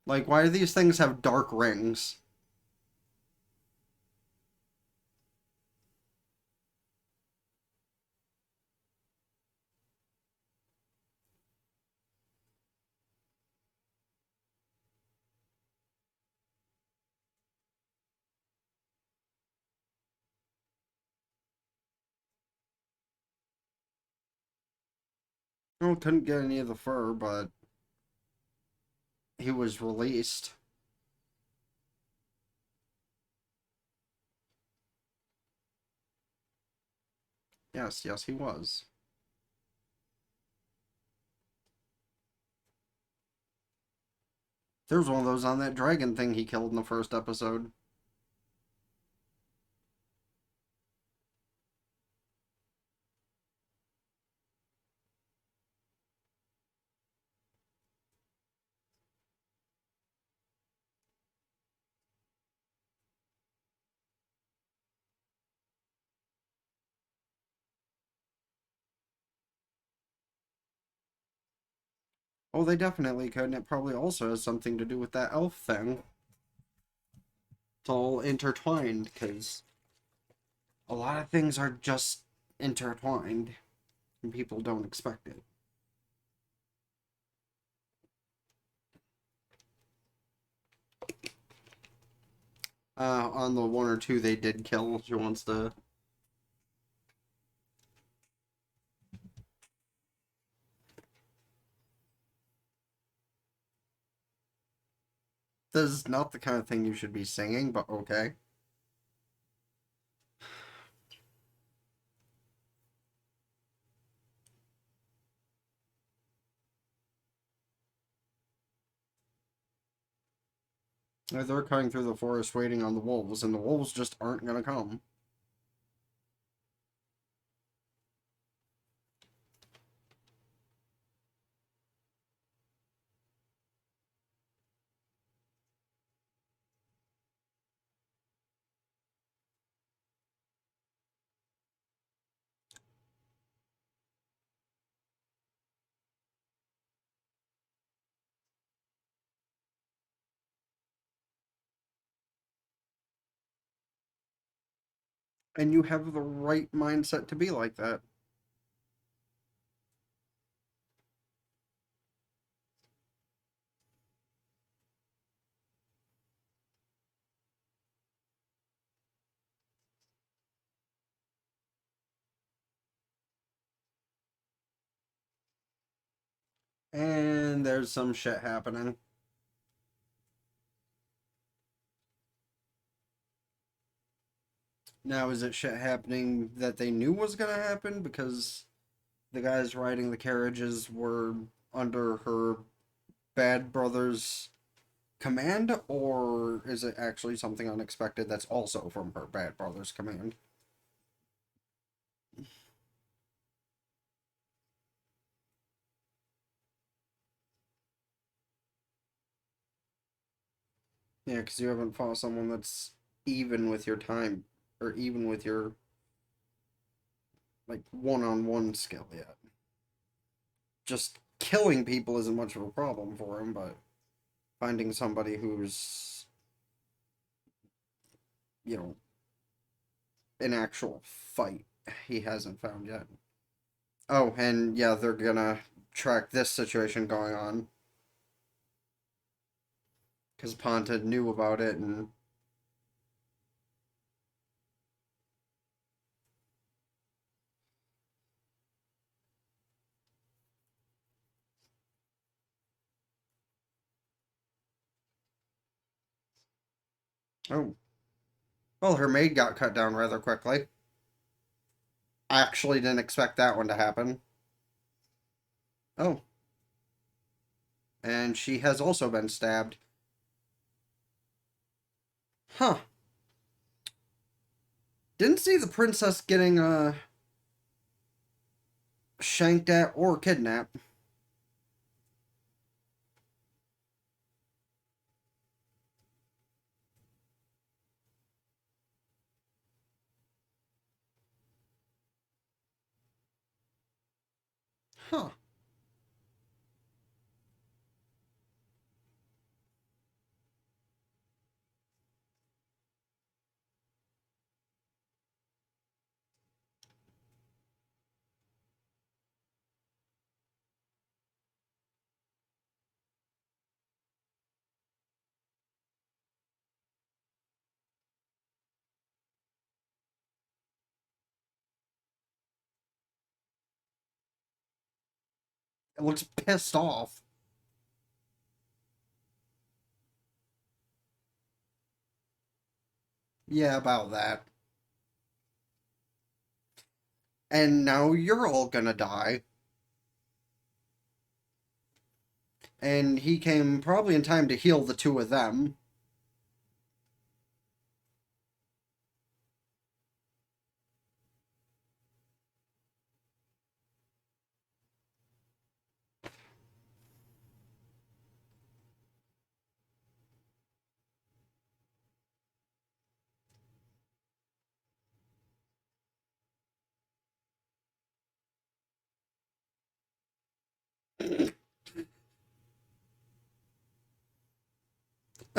Like, why do these things have dark rings? Oh, couldn't get any of the fur, but he was released. Yes, yes, he was. There was one of those on that dragon thing he killed in the first episode. Oh, they definitely could, and it probably also has something to do with that elf thing. It's all intertwined, because a lot of things are just intertwined, and people don't expect it. On the one or two they did kill, she wants to. This is not the kind of thing you should be singing, but okay. They're cutting through the forest waiting on the wolves, and the wolves just aren't gonna come. And you have the right mindset to be like that. And there's some shit happening. Now, is it shit happening that they knew was gonna happen because the guys riding the carriages were under her bad brother's command, or is it actually something unexpected that's also from her bad brother's command? Yeah, because you haven't fought someone that's even with your time, or even with your, like, one-on-one skill yet. Just killing people isn't much of a problem for him, but finding somebody who's, you know, an actual fight he hasn't found yet. Oh, and yeah, they're gonna track this situation going on because Ponta knew about it, and oh, well, her maid got cut down rather quickly. I actually didn't expect that one to happen. Oh, and she has also been stabbed. Huh. Didn't see the princess getting, shanked at or kidnapped. Huh. It looks pissed off. Yeah, about that. And now you're all gonna die. And he came probably in time to heal the two of them.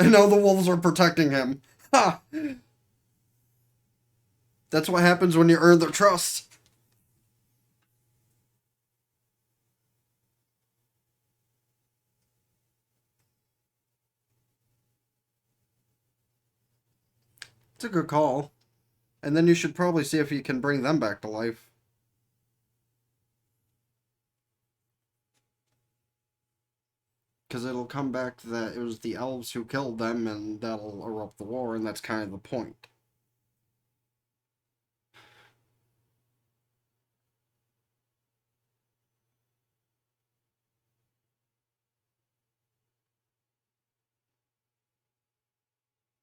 And now the wolves are protecting him. Ha! That's what happens when you earn their trust. It's a good call. And then you should probably see if you can bring them back to life. Because it'll come back that it was the elves who killed them, and that'll erupt the war, and that's kind of the point.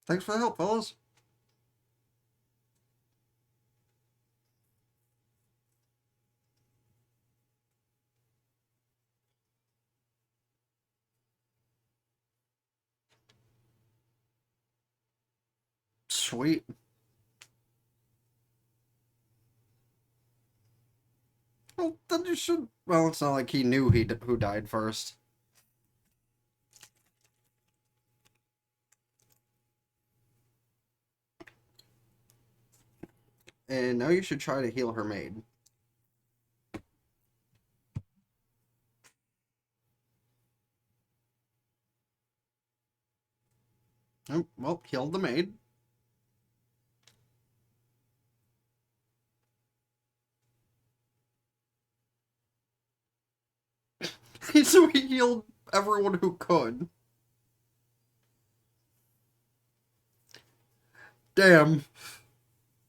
Thanks for the help, fellas. Sweet. Well, then you should. Well, it's not like he knew who died first. And now you should try to heal her maid. Oh, well, healed the maid. So he healed everyone who could. Damn.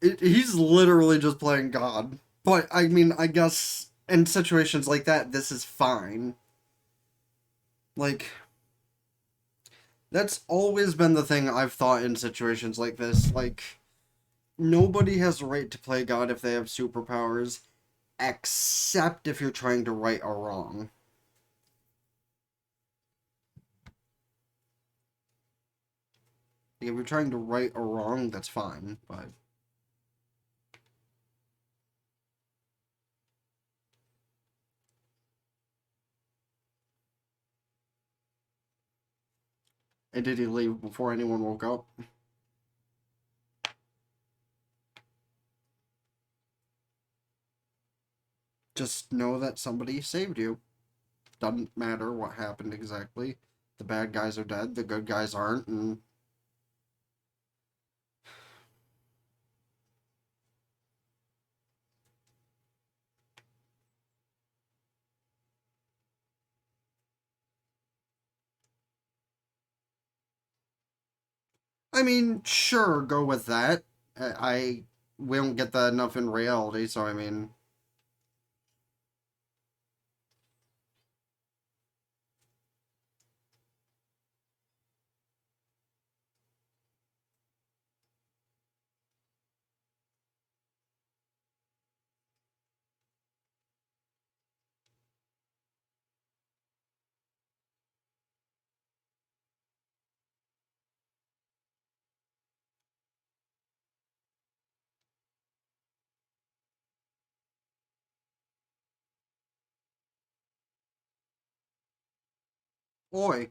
He's literally just playing God. But, I mean, I guess in situations like that, this is fine. Like, that's always been the thing I've thought in situations like this. Like, nobody has the right to play God if they have superpowers, except if you're trying to right a wrong. Like, if you're trying to right a wrong, that's fine, but. And did he leave before anyone woke up? Just know that somebody saved you. Doesn't matter what happened exactly. The bad guys are dead, the good guys aren't, and I mean, sure, go with that. I we don't get that enough in reality, so I mean, boy,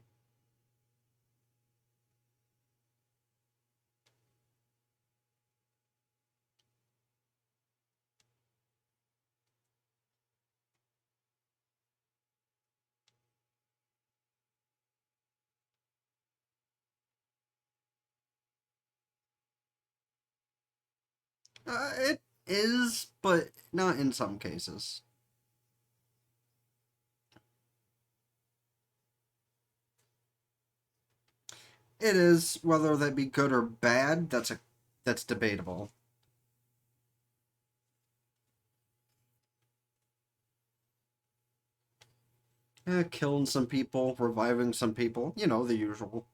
it is, but not in some cases. It is, whether that be good or bad, that's debatable. Killing some people, reviving some people, the usual.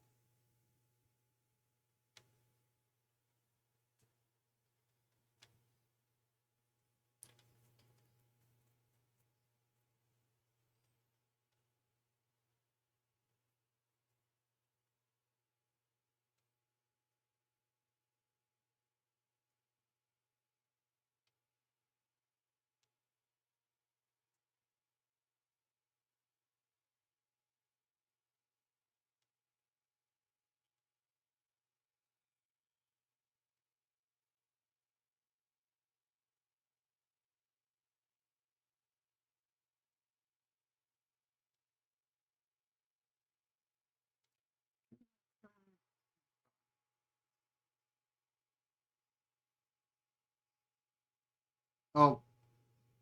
Oh,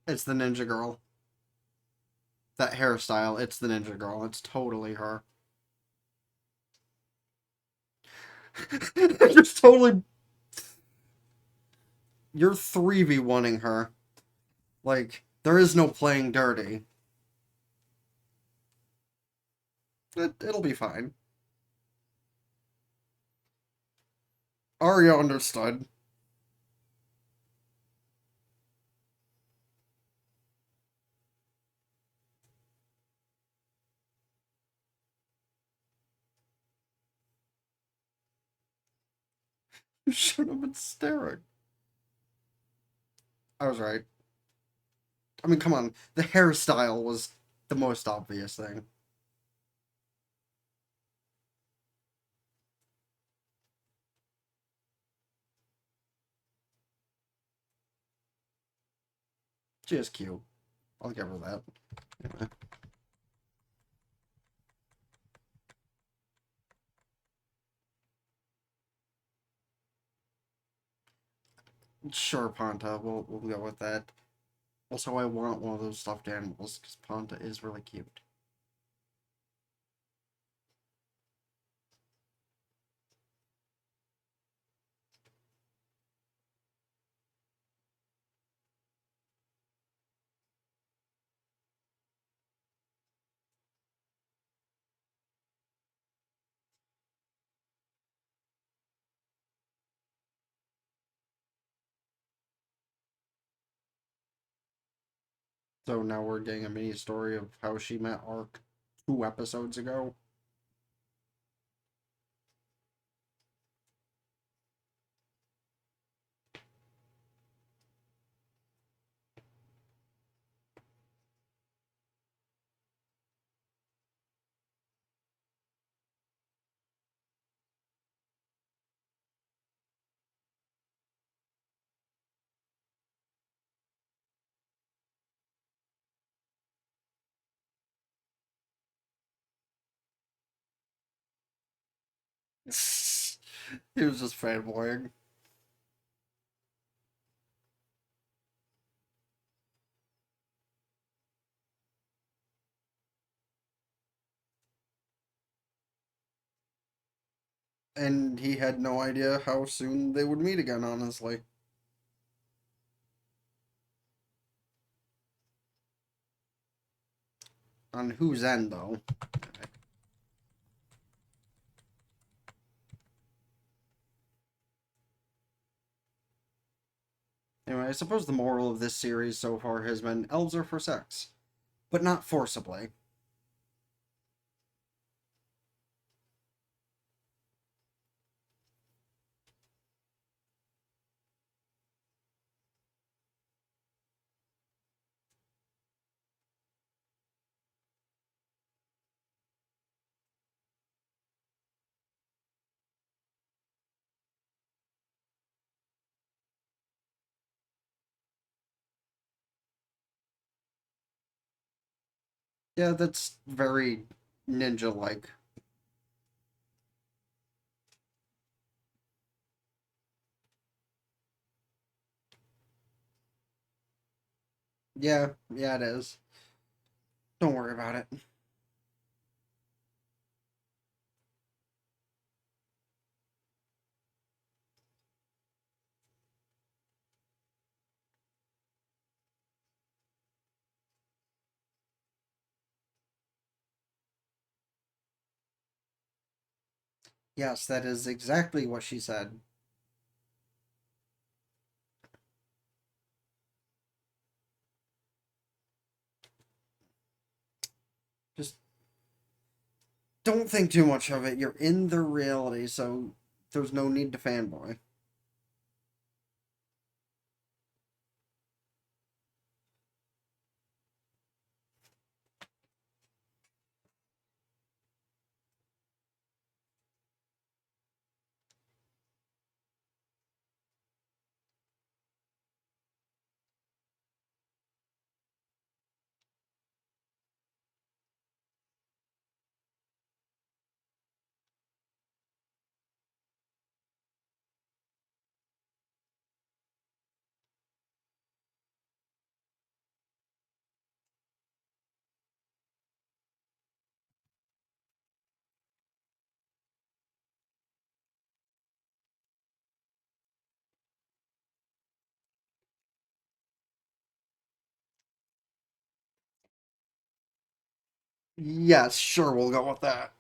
it's the ninja girl. That hairstyle, it's the ninja girl. It's totally her. Just totally. You're 3v1ing her. Like, there is no playing dirty. It'll be fine. Arya understood. You should have been staring. I was right. I mean, come on. The hairstyle was the most obvious thing. She is cute. I'll give her that. Anyway. Sure, Ponta. We'll go with that. Also, I want one of those stuffed animals because Ponta is really cute. So now we're getting a mini story of how she met Ark 2 episodes ago. He was just fanboying. And he had no idea how soon they would meet again, honestly. On whose end, though? Anyway, I suppose the moral of this series so far has been elves are for sex, but not forcibly. Yeah, that's very ninja-like. Yeah, it is. Don't worry about it. Yes, that is exactly what she said. Just don't think too much of it. You're in the reality, so there's no need to fanboy. Yes, sure, we'll go with that.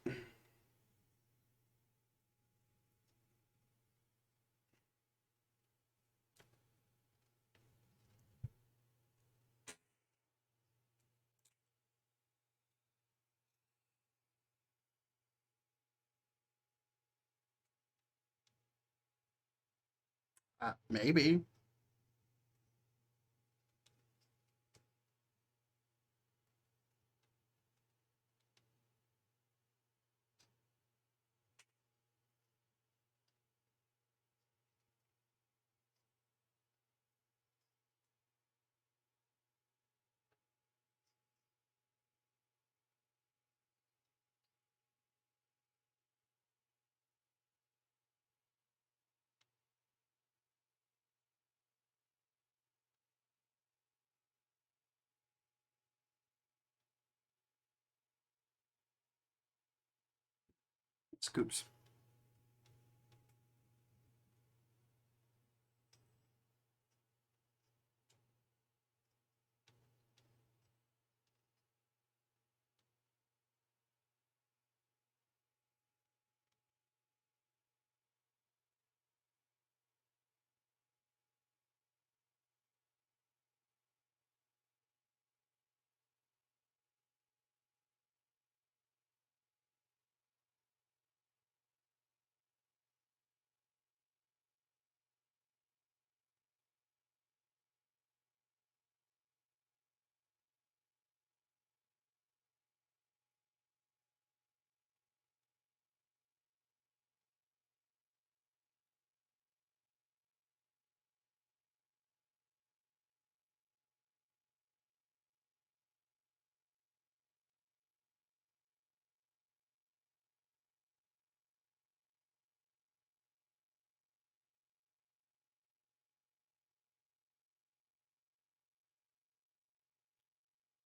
Maybe. Scoops.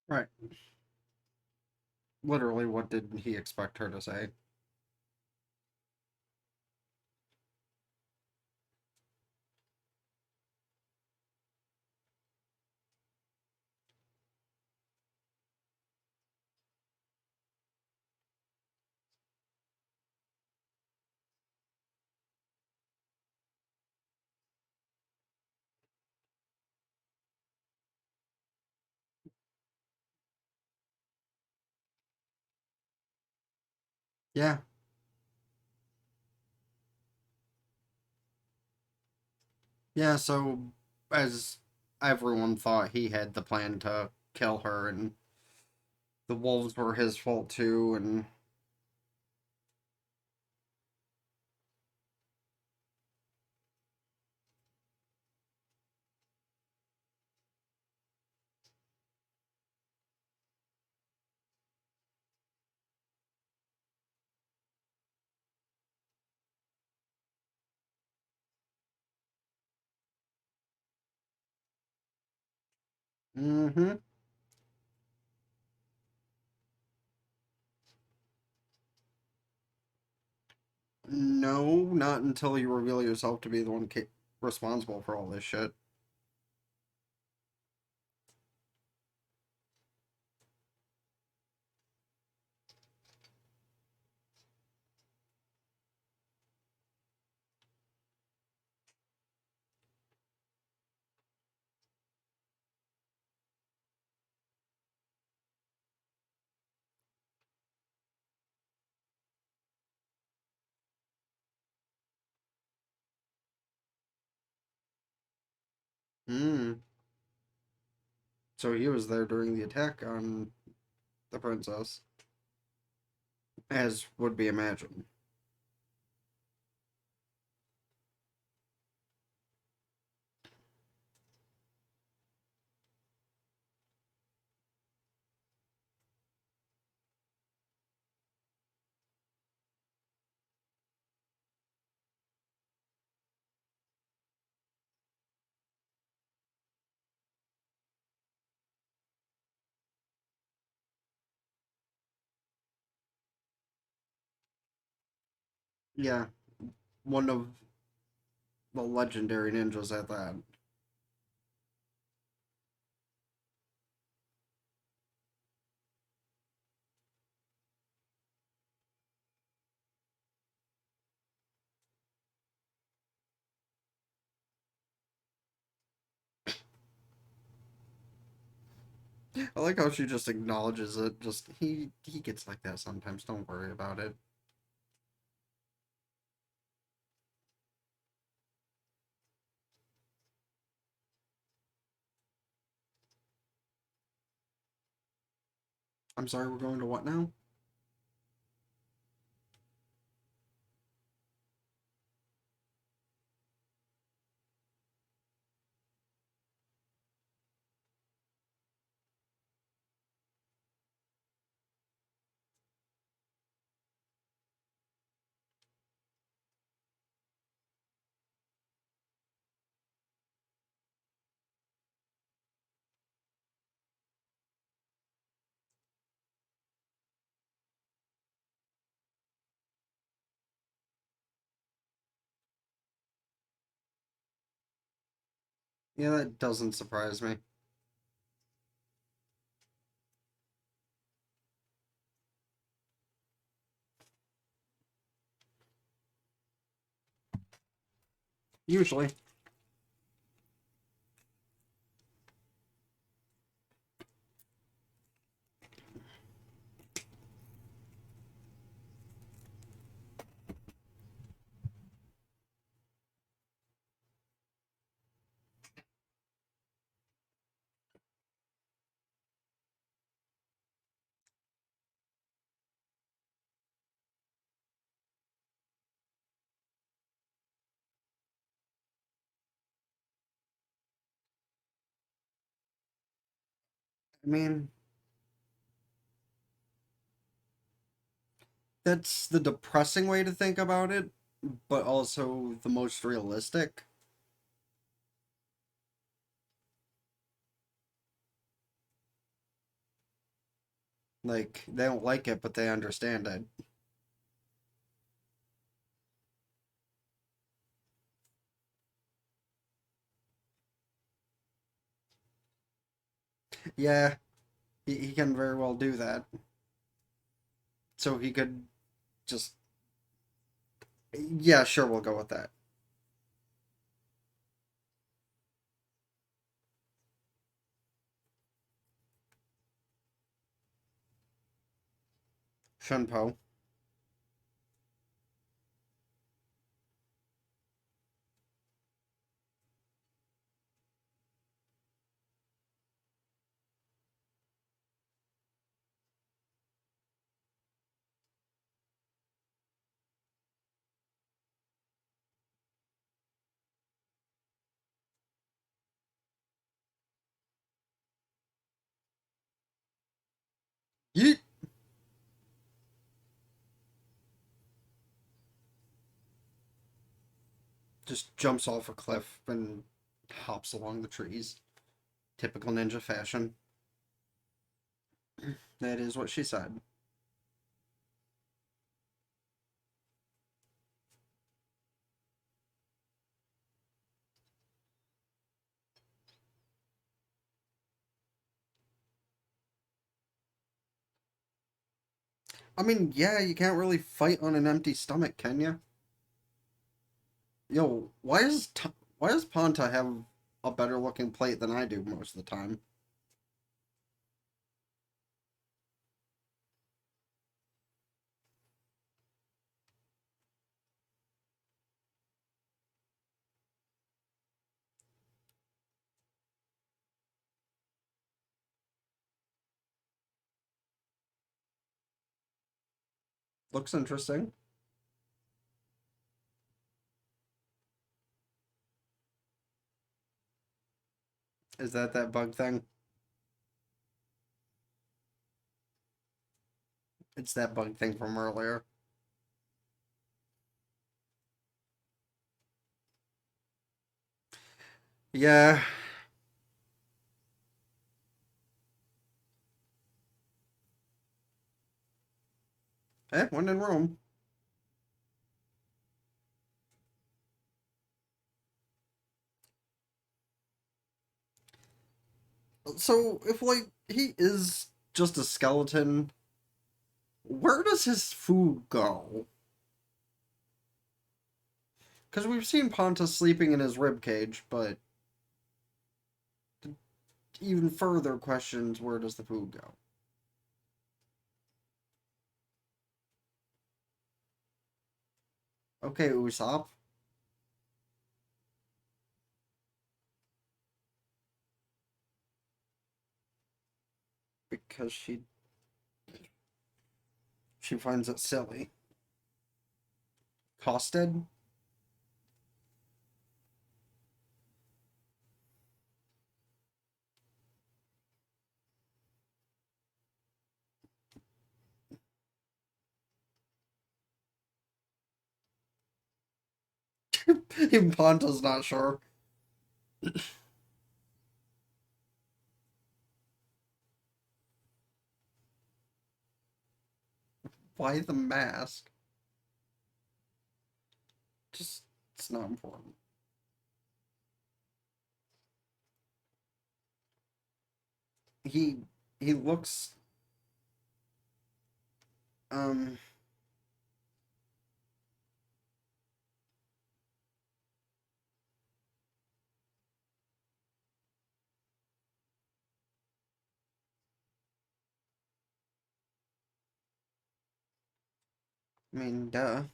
Right. Literally, what did he expect her to say? Yeah. Yeah, so as everyone thought he had the plan to kill her and the wolves were his fault too and mm-hmm. No, not until you reveal yourself to be the one responsible for all this shit. Hmm. So he was there during the attack on the princess, as would be imagined. Yeah, one of the legendary ninjas at that. I like how she just acknowledges it. Just he gets like that sometimes. Don't worry about it. I'm sorry, we're going to what now? Yeah, that doesn't surprise me. Usually. I mean, that's the depressing way to think about it, but also the most realistic. Like, they don't like it, but they understand it. Yeah, he can very well do that. So he could just. Yeah, sure, we'll go with that. Shunpo. Yeet! Just jumps off a cliff and hops along the trees. Typical ninja fashion. That is what she said. I mean, yeah, you can't really fight on an empty stomach, can you? Yo, why does Ponta have a better looking plate than I do most of the time? Looks interesting. Is that bug thing? It's that bug thing from earlier. Yeah. When in Rome. So if like he is just a skeleton, where does his food go? Because we've seen Pontus sleeping in his rib cage, but even further questions: where does the food go? Okay, Usopp, because she finds it silly. Costed? Even Ponta's not sure. Why the mask? Just, it's not important. He he looks um I mean, duh.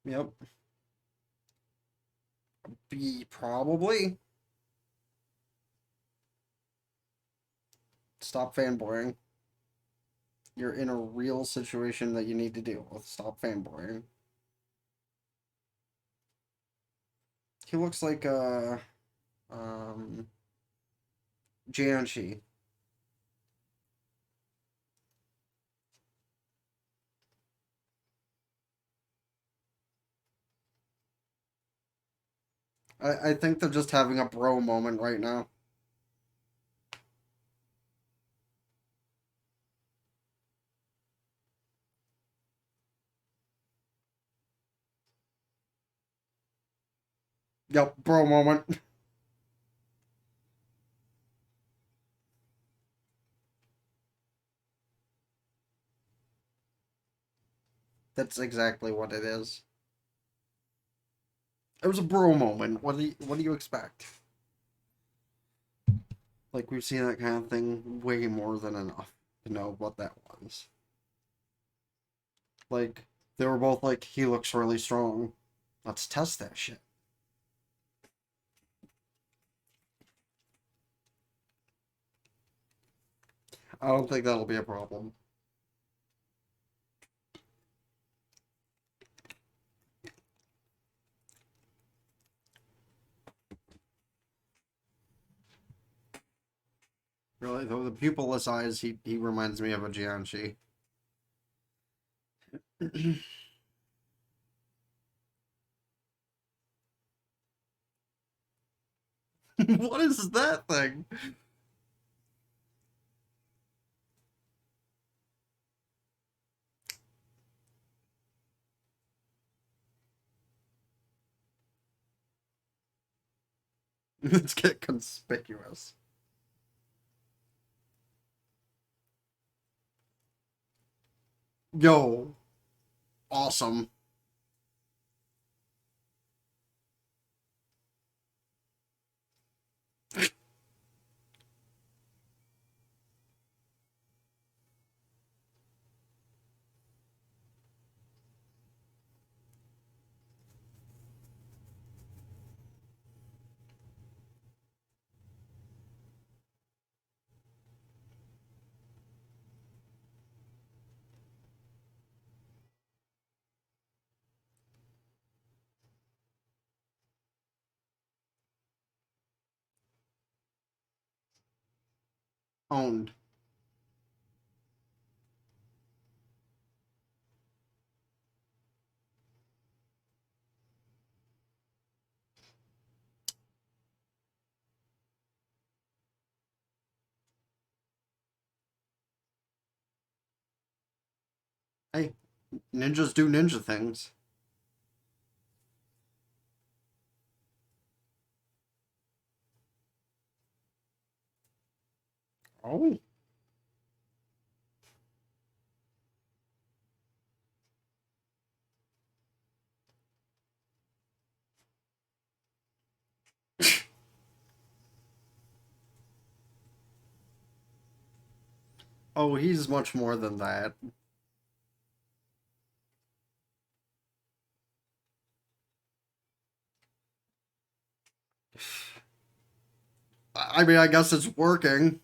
Yep. Be probably. Stop fanboying. You're in a real situation that you need to deal with. Stop fanboying. He looks like um Jianshi. I think they're just having a bro moment right now. Yep, bro moment. That's exactly what it is. It was a bro moment. What do you expect? Like we've seen that kind of thing way more than enough to know what that was. Like they were both like, he looks really strong. Let's test that shit. I don't think that'll be a problem. Though the pupilless eyes, he reminds me of a Jianshi. What is that thing? Let's get conspicuous. Yo, awesome. Owned. Hey, ninjas do ninja things. Oh. Oh, he's much more than that. I mean, I guess it's working.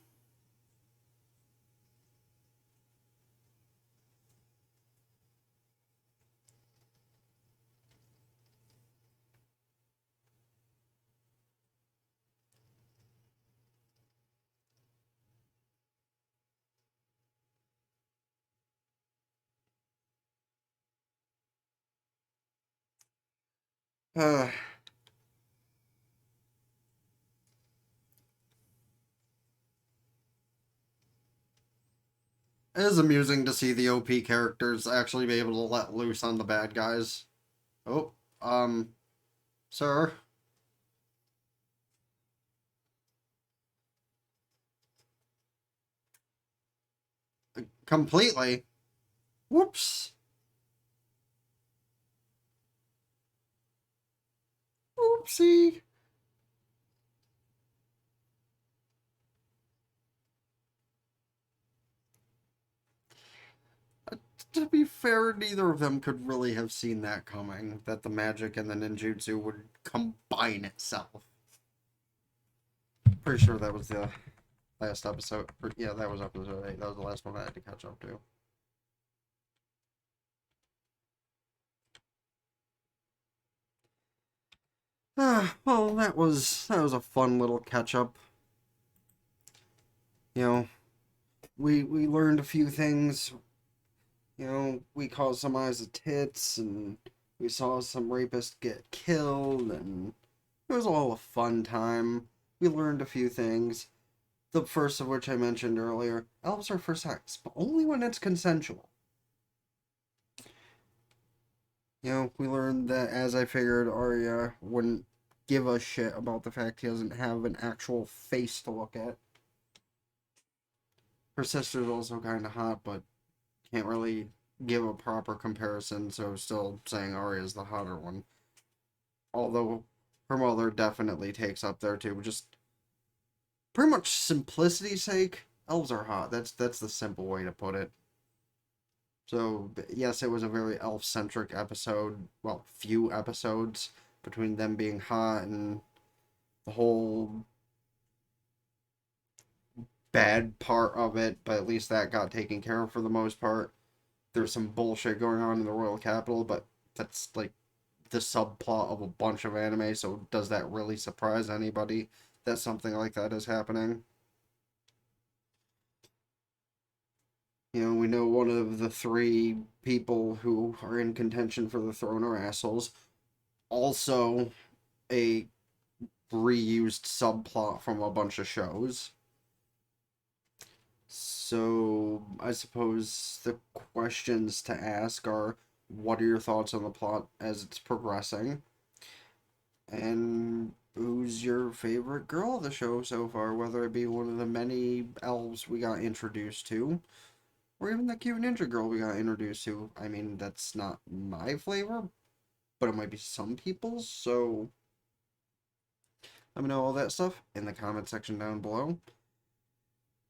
Uh, it is amusing to see the OP characters actually be able to let loose on the bad guys. Oh, sir. Completely. Whoops. Oopsie. To be fair, neither of them could really have seen that coming, that the magic and the ninjutsu would combine itself. Pretty sure that was the last episode. Yeah, that was episode 8. That was the last one I had to catch up to. Well, that was a fun little catch up. You know, we learned a few things. You know, we caused some eyes of tits, and we saw some rapists get killed, and it was all a fun time. We learned a few things. The first of which I mentioned earlier, elves are for sex, but only when it's consensual. You know, we learned that, as I figured, Arya wouldn't give a shit about the fact he doesn't have an actual face to look at. Her sister's also kind of hot, but can't really give a proper comparison, so still saying Arya's the hotter one. Although her mother definitely takes up there too. Just pretty much simplicity's sake, elves are hot. That's the simple way to put it. So yes, it was a very elf-centric episode. Well, few episodes between them being hot and the whole bad part of it, but at least that got taken care of for the most part. There's some bullshit going on in the royal capital, but that's like the subplot of a bunch of anime, so does that really surprise anybody that something like that is happening? We know one of the three people who are in contention for the throne are assholes. Also, a reused subplot from a bunch of shows. So, I suppose the questions to ask are, what are your thoughts on the plot as it's progressing? And who's your favorite girl of the show so far, whether it be one of the many elves we got introduced to, or even the cute ninja girl we got introduced to. I mean, that's not my flavor, but it might be some people's, so let me know all that stuff in the comment section down below.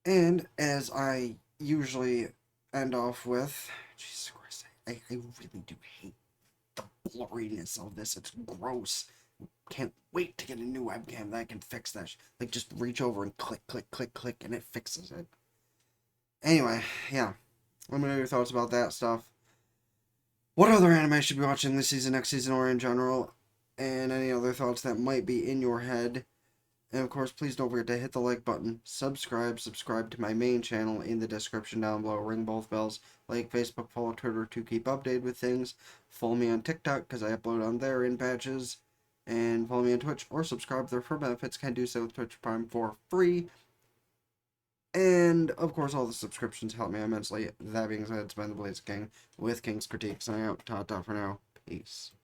And as I usually end off with, Jesus Christ, I really do hate the blurriness of this. It's gross. Can't wait to get a new webcam that can fix that. Like, just reach over and click, click, click, click, and it fixes it. Anyway, yeah. Let me know your thoughts about that stuff. What other anime I should be watching this season, next season, or in general, and any other thoughts that might be in your head. And of course, please don't forget to hit the like button, subscribe to my main channel in the description down below, ring both bells, like Facebook, follow Twitter to keep updated with things, follow me on TikTok because I upload on there in batches, and follow me on Twitch or subscribe there for benefits, can do so with Twitch Prime for free. And of course, all the subscriptions help me immensely. That being said, it's been the Blaze King with King's Critique. Signing out. Ta-ta for now. Peace.